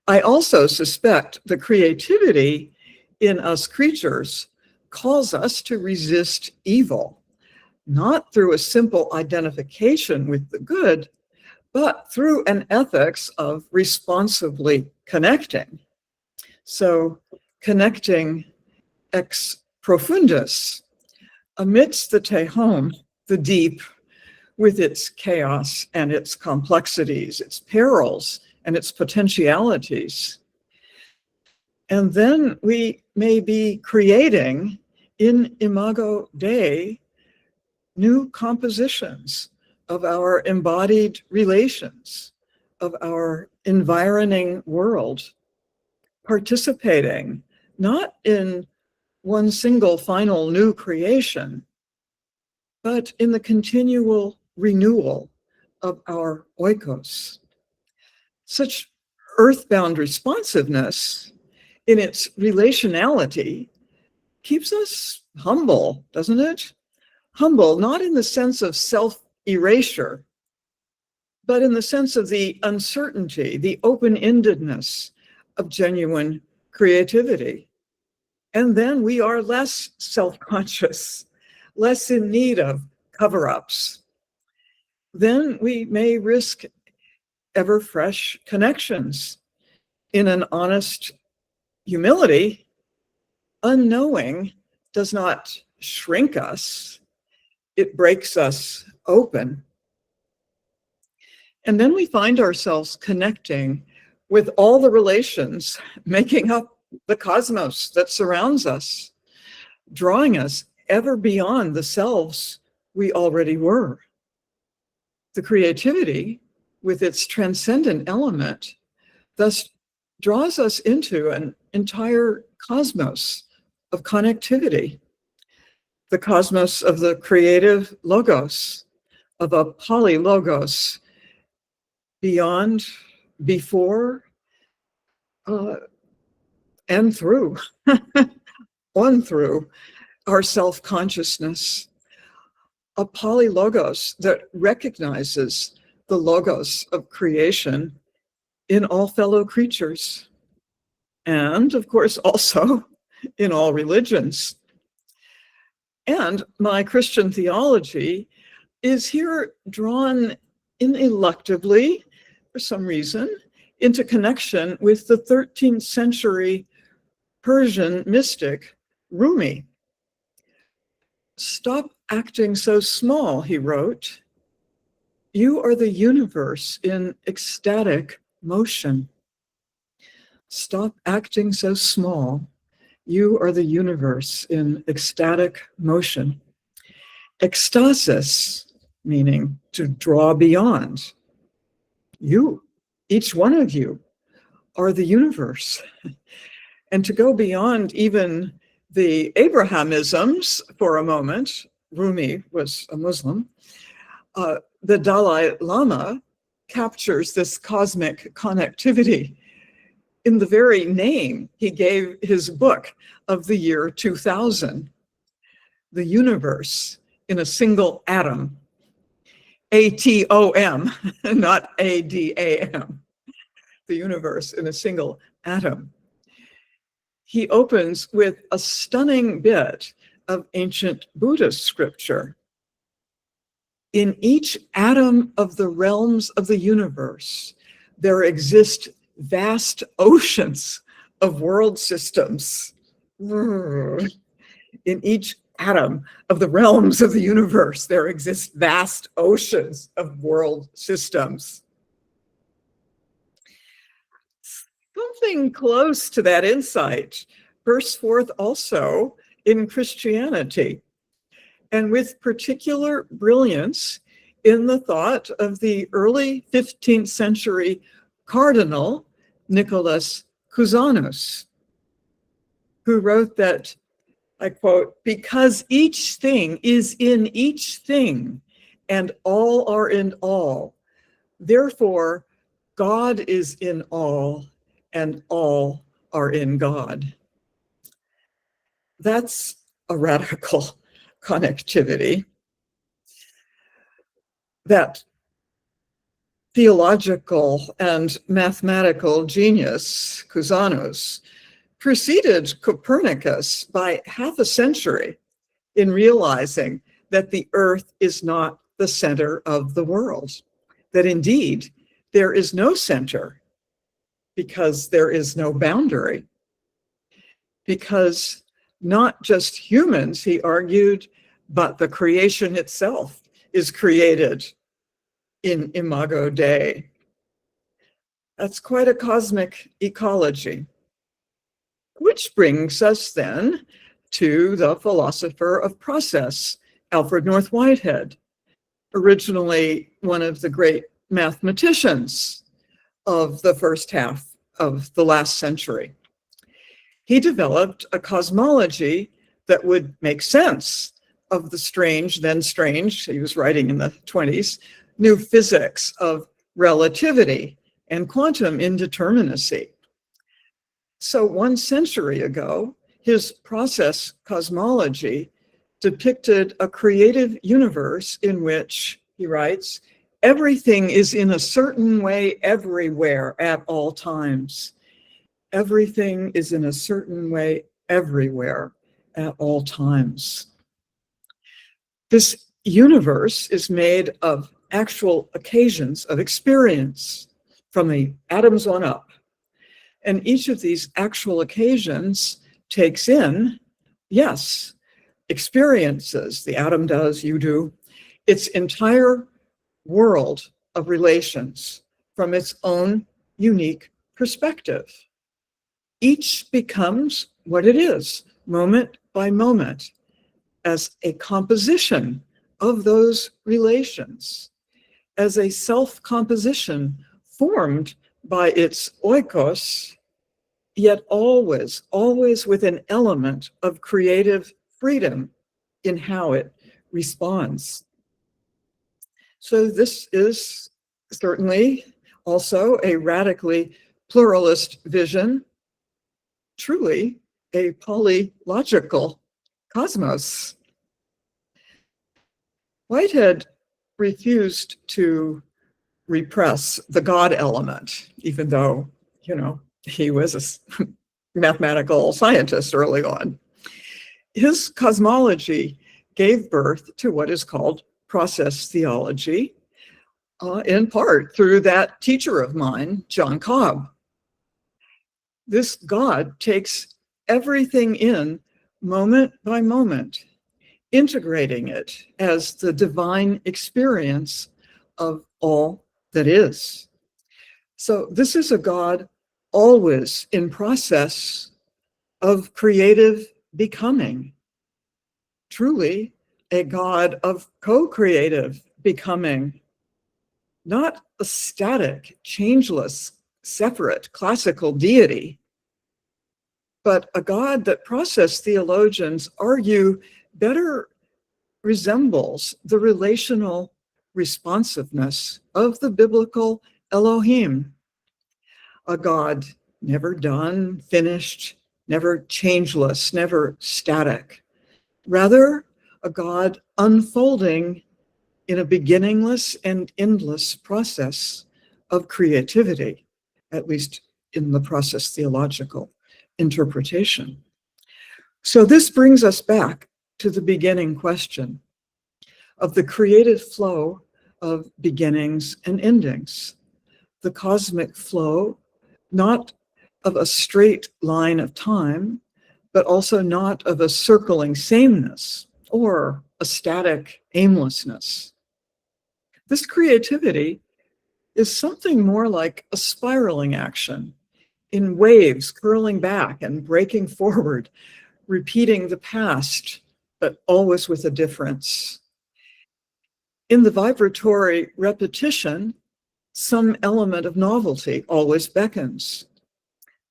I also suspect the creativity in us creatures calls us to resist evil, not through a simple identification with the good, but through an ethics of responsibly connecting. So connecting ex profundis, amidst the tehom, the deep, with its chaos and its complexities, its perils and its potentialities. And then we may be creating in imago Dei new compositions of our embodied relations, of our environing world, participating not in one single final new creation, but in the continual renewal of our oikos. Such earthbound responsiveness in its relationality keeps us humble, doesn't it? Humble, not in the sense of self-erasure, but in the sense of the uncertainty, the open-endedness of genuine creativity. And then we are less self-conscious, less in need of cover-ups. Then we may risk ever fresh connections in an honest humility. Unknowing does not shrink us, it breaks us open. And then we find ourselves connecting with all the relations making up the cosmos that surrounds us, drawing us ever beyond the selves we already were. The creativity, with its transcendent element, thus draws us into an entire cosmos of connectivity, the cosmos of the creative logos, of a polylogos, beyond, before, and through, on through our self-consciousness. A polylogos that recognizes the logos of creation in all fellow creatures, and of course also in all religions. And my Christian theology is here drawn ineluctably, for some reason, into connection with the 13th century Persian mystic Rumi. "Stop acting so small," he wrote. "You are the universe in ecstatic motion. Stop acting so small. You are the universe in ecstatic motion." Ecstasis, meaning to draw beyond. You, each one of you, are the universe. And to go beyond even the Abrahamisms for a moment, Rumi was a Muslim, the Dalai Lama captures this cosmic connectivity in the very name he gave his book of the year 2000, the universe in a single atom, ATOM, not ADAM, the universe in a single atom. He opens with a stunning bit of ancient Buddhist scripture. In each atom of the realms of the universe, there exist vast oceans of world systems. In each atom of the realms of the universe, there exist vast oceans of world systems. Something close to that insight bursts forth also in Christianity, and with particular brilliance in the thought of the early 15th century Cardinal Nicholas Cusanus, who wrote that, I quote, "Because each thing is in each thing, and all are in all, therefore God is in all, and all are in God." That's a radical connectivity. That theological and mathematical genius, Cusanus, preceded Copernicus by half a century in realizing that the earth is not the center of the world, that indeed there is no center because there is no boundary, because not just humans, he argued, but the creation itself is created in imago Dei. That's quite a cosmic ecology. Which brings us then to the philosopher of process, Alfred North Whitehead, originally one of the great mathematicians of the first half of the last century. He developed a cosmology that would make sense of the strange, then strange, he was writing in the 20s, new physics of relativity and quantum indeterminacy. So 1 century ago, his process cosmology depicted a creative universe in which, he writes, everything is in a certain way everywhere at all times. Everything is in a certain way everywhere at all times. This universe is made of actual occasions of experience from the atoms on up. And each of these actual occasions takes in, yes, experiences, the atom does, you do, its entire world of relations from its own unique perspective. Each becomes what it is, moment by moment, as a composition of those relations, as a self-composition formed by its oikos, yet always, always with an element of creative freedom in how it responds. So this is certainly also a radically pluralist vision, truly a polylogical cosmos. Whitehead refused to repress the God element, even though, he was a mathematical scientist early on. His cosmology gave birth to what is called process theology, in part through that teacher of mine, John Cobb. This God takes everything in moment by moment, integrating it as the divine experience of all that is. So this is a God always in process of creative becoming, truly a God of co-creative becoming, not a static, changeless separate classical deity, but a God that process theologians argue better resembles the relational responsiveness of the biblical Elohim, a God never done, finished, never changeless, never static. Rather, a God unfolding in a beginningless and endless process of creativity, at least in the process theological interpretation. So this brings us back to the beginning question of the creative flow of beginnings and endings, the cosmic flow, not of a straight line of time, but also not of a circling sameness or a static aimlessness. This creativity is something more like a spiraling action in waves curling back and breaking forward, repeating the past, but always with a difference. In the vibratory repetition, some element of novelty always beckons.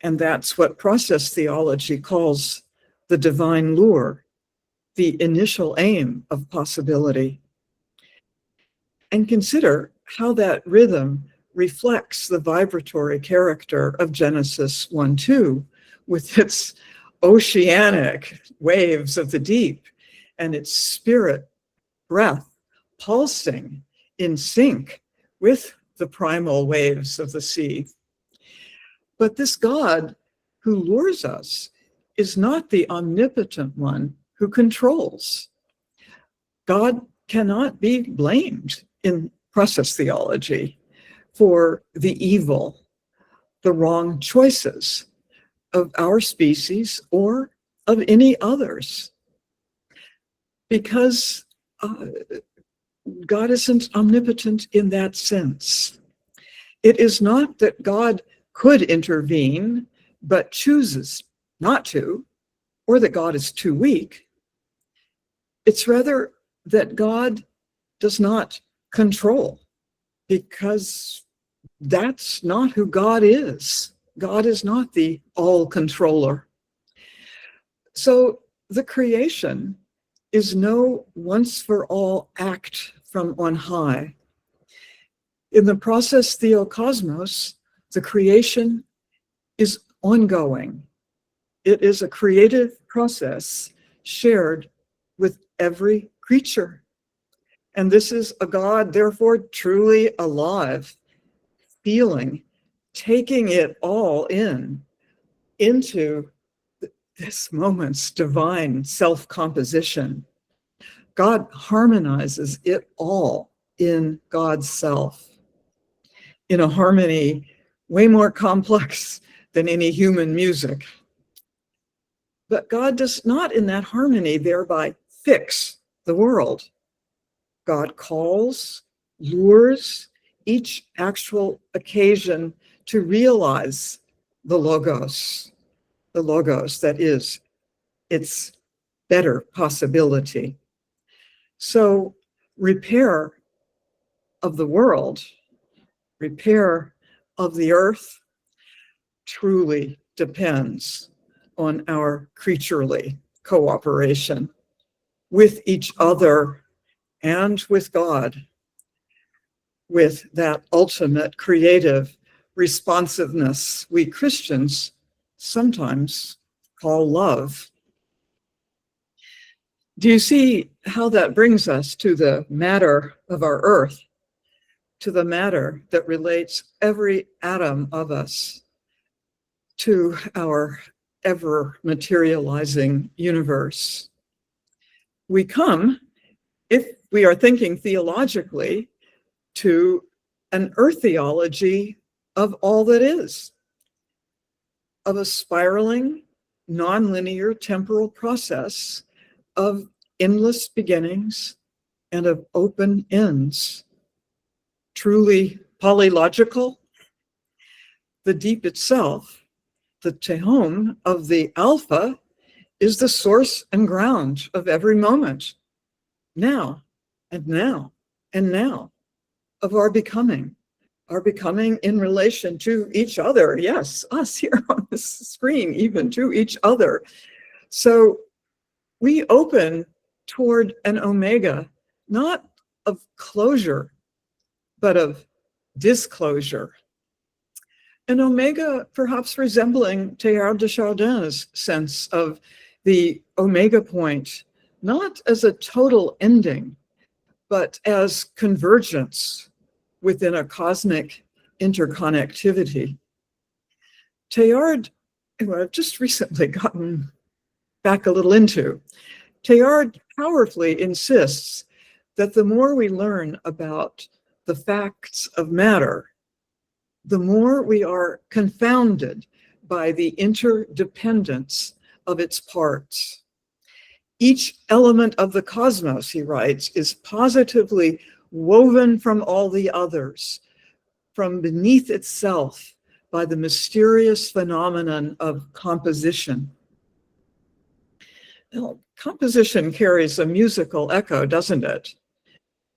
And that's what process theology calls the divine lure, the initial aim of possibility. And consider how that rhythm reflects the vibratory character of Genesis 1:2, with its oceanic waves of the deep and its spirit breath pulsing in sync with the primal waves of the sea. But this God who lures us is not the omnipotent one who controls. God cannot be blamed in process theology for the evil, the wrong choices of our species or of any others, because God isn't omnipotent in that sense. It is not that God could intervene, but chooses not to, or that God is too weak. It's rather that God does not control, because that's not who God is. God is not the all-controller. So the creation is no once-for-all act from on high. In the process theokosmos, the creation is ongoing. It is a creative process shared with every creature. And this is a God, therefore, truly alive, feeling, taking it all into this moment's divine self-composition. God harmonizes it all in God's self, in a harmony way more complex than any human music. But God does not, in that harmony, thereby fix the world. God calls, lures each actual occasion to realize the logos that is its better possibility. So repair of the world, repair of the earth, truly depends on our creaturely cooperation with each other and with God, with that ultimate creative responsiveness we Christians sometimes call love. Do you see how that brings us to the matter of our earth, to the matter that relates every atom of us to our ever materializing universe? We come, if we are thinking theologically, to an earth theology of all that is, of a spiraling, nonlinear temporal process of endless beginnings and of open ends. Truly polylogical, the deep itself, the tehom of the alpha, is the source and ground of every moment, now and now and now, of our becoming, are becoming in relation to each other. Yes, us here on the screen, even to each other. So we open toward an omega, not of closure, but of disclosure. An omega perhaps resembling Teilhard de Chardin's sense of the omega point, not as a total ending, but as convergence within a cosmic interconnectivity. Teilhard, who I've just recently gotten back a little into, Teilhard powerfully insists that the more we learn about the facts of matter, the more we are confounded by the interdependence of its parts. Each element of the cosmos, he writes, is positively woven from all the others, from beneath itself by the mysterious phenomenon of composition. Well, composition carries a musical echo, doesn't it?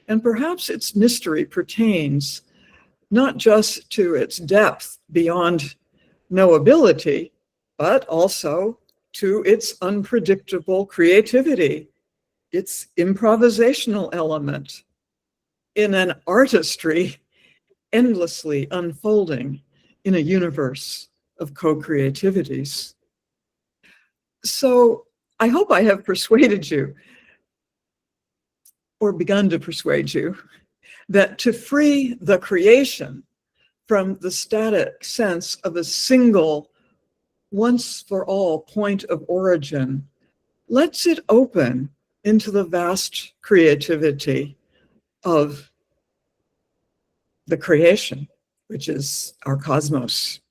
And perhaps its mystery pertains not just to its depth beyond knowability, but also to its unpredictable creativity, its improvisational element, in an artistry endlessly unfolding in a universe of co-creativities. So I hope I have persuaded you, or begun to persuade you, that to free the creation from the static sense of a single, once for all point of origin lets it open into the vast creativity of the creation, which is our cosmos,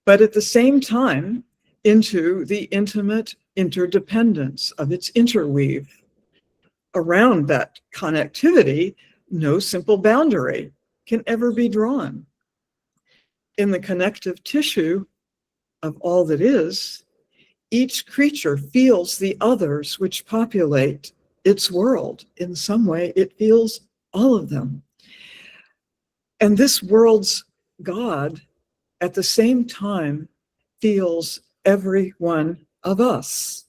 but at the same time into the intimate interdependence of its interweave. Around that connectivity, no simple boundary can ever be drawn. In the connective tissue of all that is, each creature feels the others which populate its world. In some way, it feels all of them. And this world's God, at the same time, feels every one of us,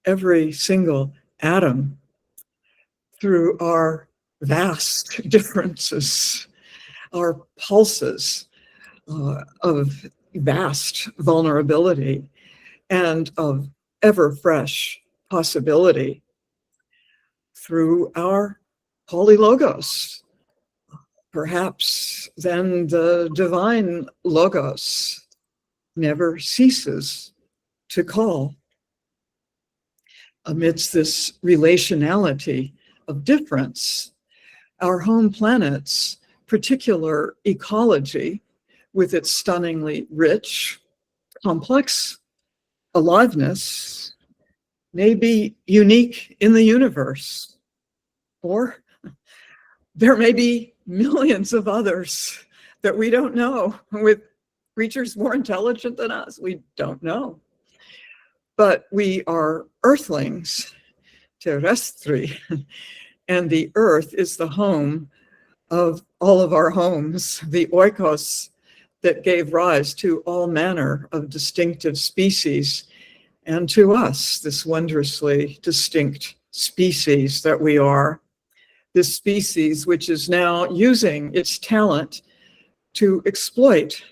every single atom, through our vast differences, our pulses of vast vulnerability and of ever fresh possibility, through our polylogos. Perhaps then the divine logos never ceases to call. Amidst this relationality of difference, our home planet's particular ecology, with its stunningly rich, complex aliveness, may be unique in the universe, or there may be millions of others that we don't know, with creatures more intelligent than us. We don't know. But we are earthlings, terrestri, and the earth is the home of all of our homes, the oikos that gave rise to all manner of distinctive species, and to us, this wondrously distinct species that we are. This species which is now using its talent to exploit,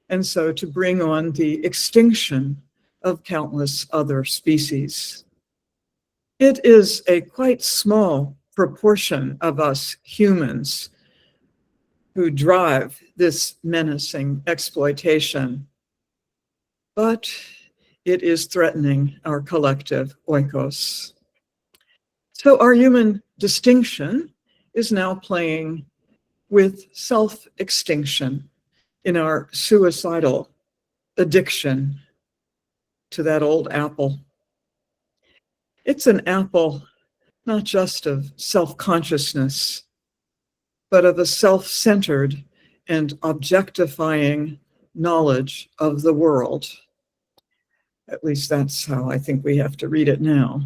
and so to bring on the extinction of countless other species. It is a quite small proportion of us humans who drive this menacing exploitation, but it is threatening our collective oikos. So our human distinction is now playing with self-extinction in our suicidal addiction to that old apple. It's an apple not just of self-consciousness, but of a self-centered and objectifying knowledge of the world. At least that's how I think we have to read it now.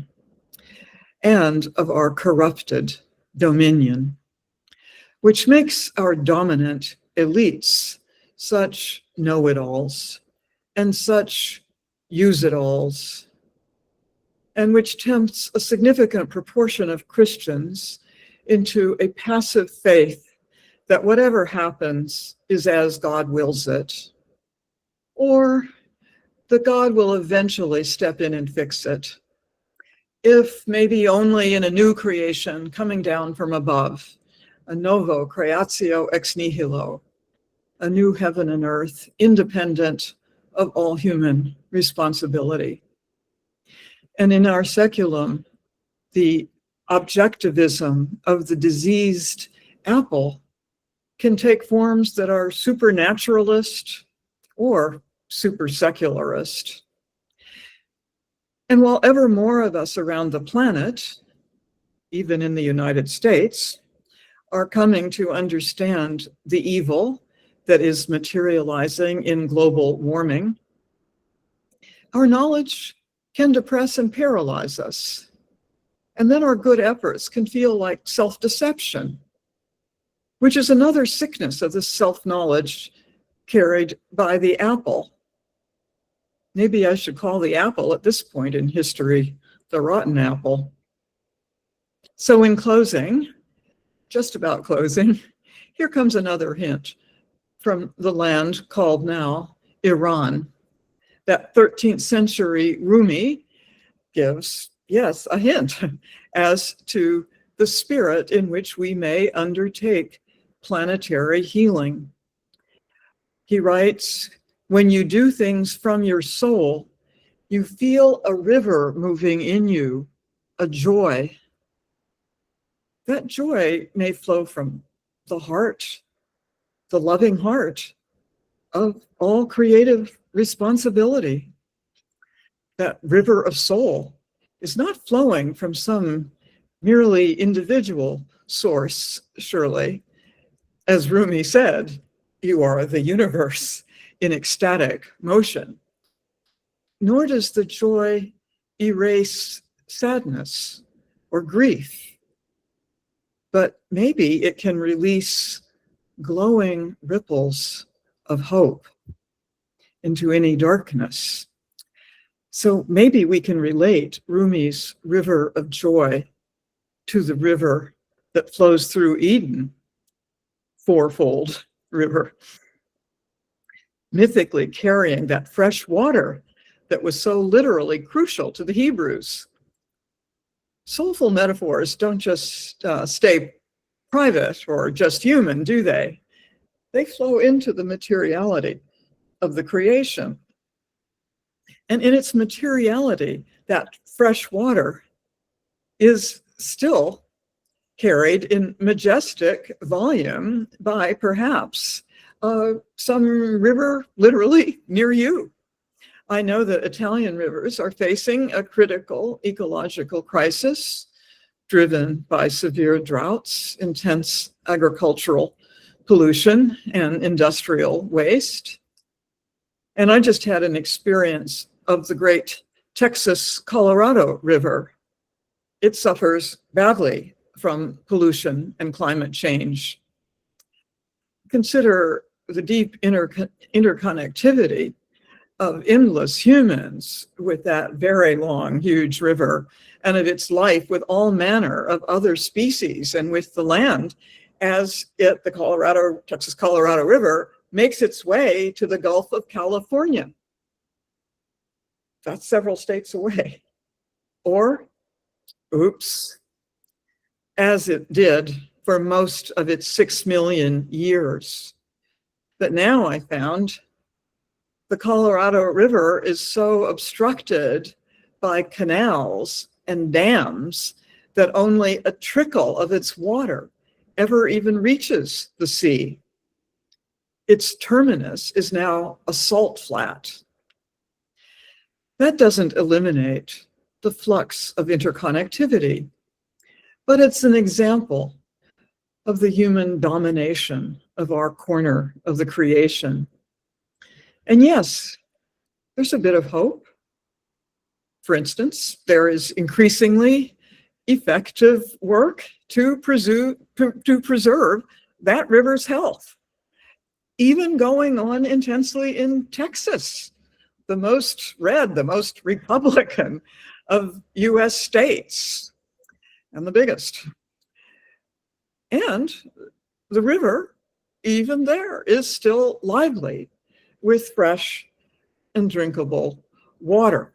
And of our corrupted dominion. which makes our dominant elites such know-it-alls and such use-it-alls, and which tempts a significant proportion of Christians into a passive faith that whatever happens is as God wills it, or that God will eventually step in and fix it, if maybe only in a new creation coming down from above, a novo creatio ex nihilo, a new heaven and earth, independent of all human responsibility. And in our seculum, the objectivism of the diseased apple can take forms that are supernaturalist or super secularist. And while ever more of us around the planet, even in the United States, are coming to understand the evil that is materializing in global warming, our knowledge can depress and paralyze us. And then our good efforts can feel like self-deception, which is another sickness of the self-knowledge carried by the apple. Maybe I should call the apple at this point in history the rotten apple. So in closing, just about closing, here comes another hint from the land called now Iran. That 13th century Rumi gives, yes, a hint as to the spirit in which we may undertake planetary healing. He writes, when you do things from your soul, you feel a river moving in you, a joy. That joy may flow from the heart, the loving heart of all creative responsibility. That river of soul is not flowing from some merely individual source, surely. As Rumi said, you are the universe in ecstatic motion. Nor does the joy erase sadness or grief, but maybe it can release glowing ripples of hope into any darkness. So maybe we can relate Rumi's river of joy to the river that flows through Eden, fourfold river, mythically carrying that fresh water that was so literally crucial to the Hebrews. Soulful metaphors don't just stay private or just human, do they? They flow into the materiality of the creation. And in its materiality, that fresh water is still carried in majestic volume by perhaps some river literally near you. I know that Italian rivers are facing a critical ecological crisis driven by severe droughts, intense agricultural pollution, and industrial waste. And I just had an experience of the great Texas-Colorado River. It suffers badly from pollution and climate change. Consider the deep interconnectivity of endless humans with that very long, huge river, and of its life with all manner of other species and with the land as the Texas-Colorado River makes its way to the Gulf of California. That's several states away. Or, oops, as it did for most of its 6 million years. But now I found the Colorado River is so obstructed by canals and dams that only a trickle of its water ever even reaches the sea. Its terminus is now a salt flat. That doesn't eliminate the flux of interconnectivity, but it's an example of the human domination of our corner of the creation. And yes, there's a bit of hope. For instance, there is increasingly effective work to preserve that river's health. Even going on intensely in Texas, the most red, the most Republican of US states, and the biggest. And the river, even there, is still lively with fresh and drinkable water.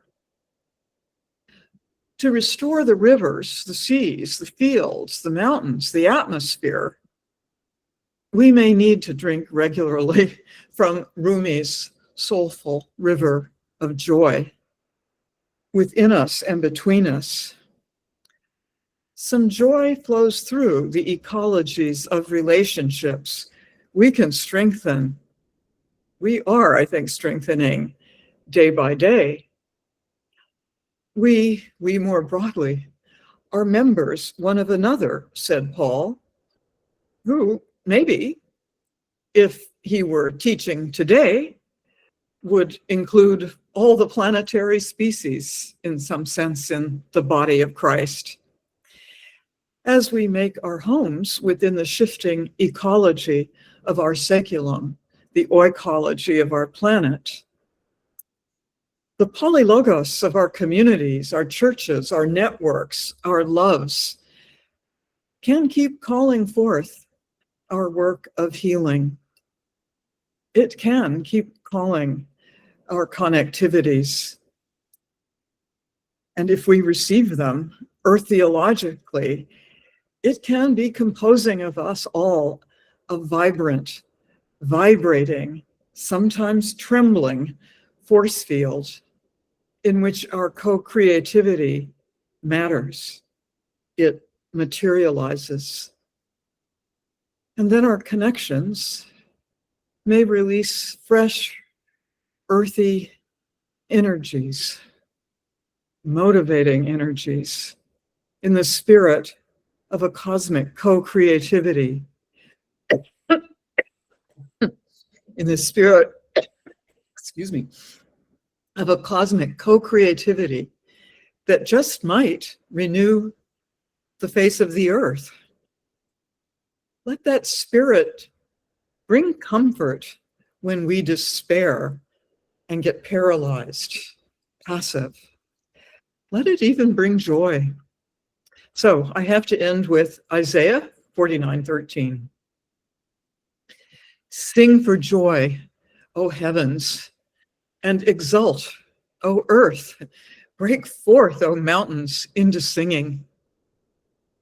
To restore the rivers, the seas, the fields, the mountains, the atmosphere, we may need to drink regularly from Rumi's soulful river of joy within us and between us. Some joy flows through the ecologies of relationships we can strengthen. We are, I think, strengthening day by day. We more broadly are members one of another, said Paul, who maybe, if he were teaching today, would include all the planetary species in some sense in the body of Christ. As we make our homes within the shifting ecology of our saeculum, the oikology of our planet, the polylogos of our communities, our churches, our networks, our loves, can keep calling forth our work of healing. It can keep calling our connectivities. And if we receive them theologically, it can be composing of us all a vibrant, vibrating, sometimes trembling force field in which our co-creativity matters. It materializes. And then our connections may release fresh, earthy energies, motivating energies in the spirit of a cosmic co-creativity. In the spirit, excuse me, of a cosmic co-creativity that just might renew the face of the earth. Let that spirit bring comfort when we despair and get paralyzed, passive. Let it even bring joy. So I have to end with Isaiah 49:13. Sing for joy, O heavens, and exult, O earth. Break forth, O mountains, into singing.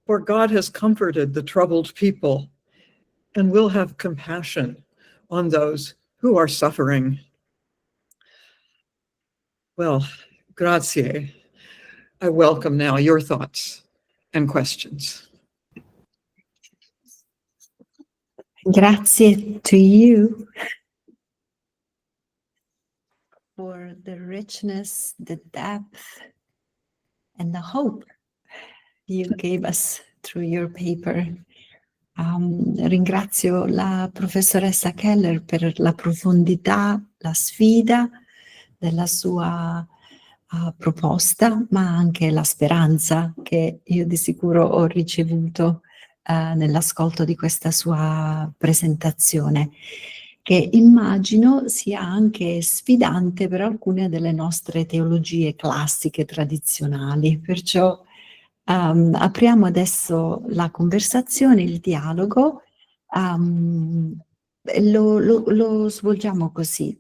For God has comforted the troubled people and will have compassion on those who are suffering. Well, grazie. I welcome now your thoughts and questions. Grazie to you for the richness, the depth, and the hope you gave us through your paper. Ringrazio la professoressa Keller per la profondità, la sfida della sua proposta, ma anche la speranza che io di sicuro ho ricevuto nell'ascolto di questa sua presentazione, che immagino sia anche sfidante per alcune delle nostre teologie classiche tradizionali. Perciò apriamo adesso la conversazione, il dialogo, lo svolgiamo così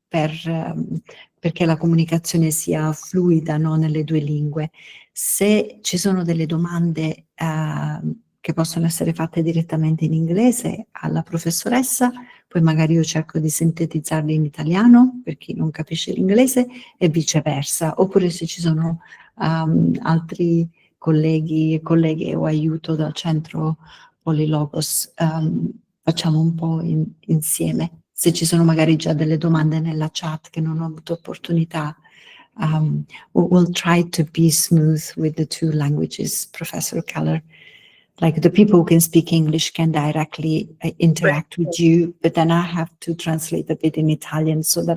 perché la comunicazione sia fluida, no, nelle due lingue. Se ci sono delle domande che possono essere fatte direttamente in inglese alla professoressa, poi magari io cerco di sintetizzarle in italiano per chi non capisce l'inglese e viceversa, oppure se ci sono altri colleghi e colleghe o aiuto dal centro Polylogos, facciamo un po' insieme. Se ci sono magari già delle domande nella chat che non ho avuto opportunità, we'll try to be smooth with the two languages, Professor Keller. Like the people who can speak English can directly interact with you, but then I have to translate a bit in Italian so that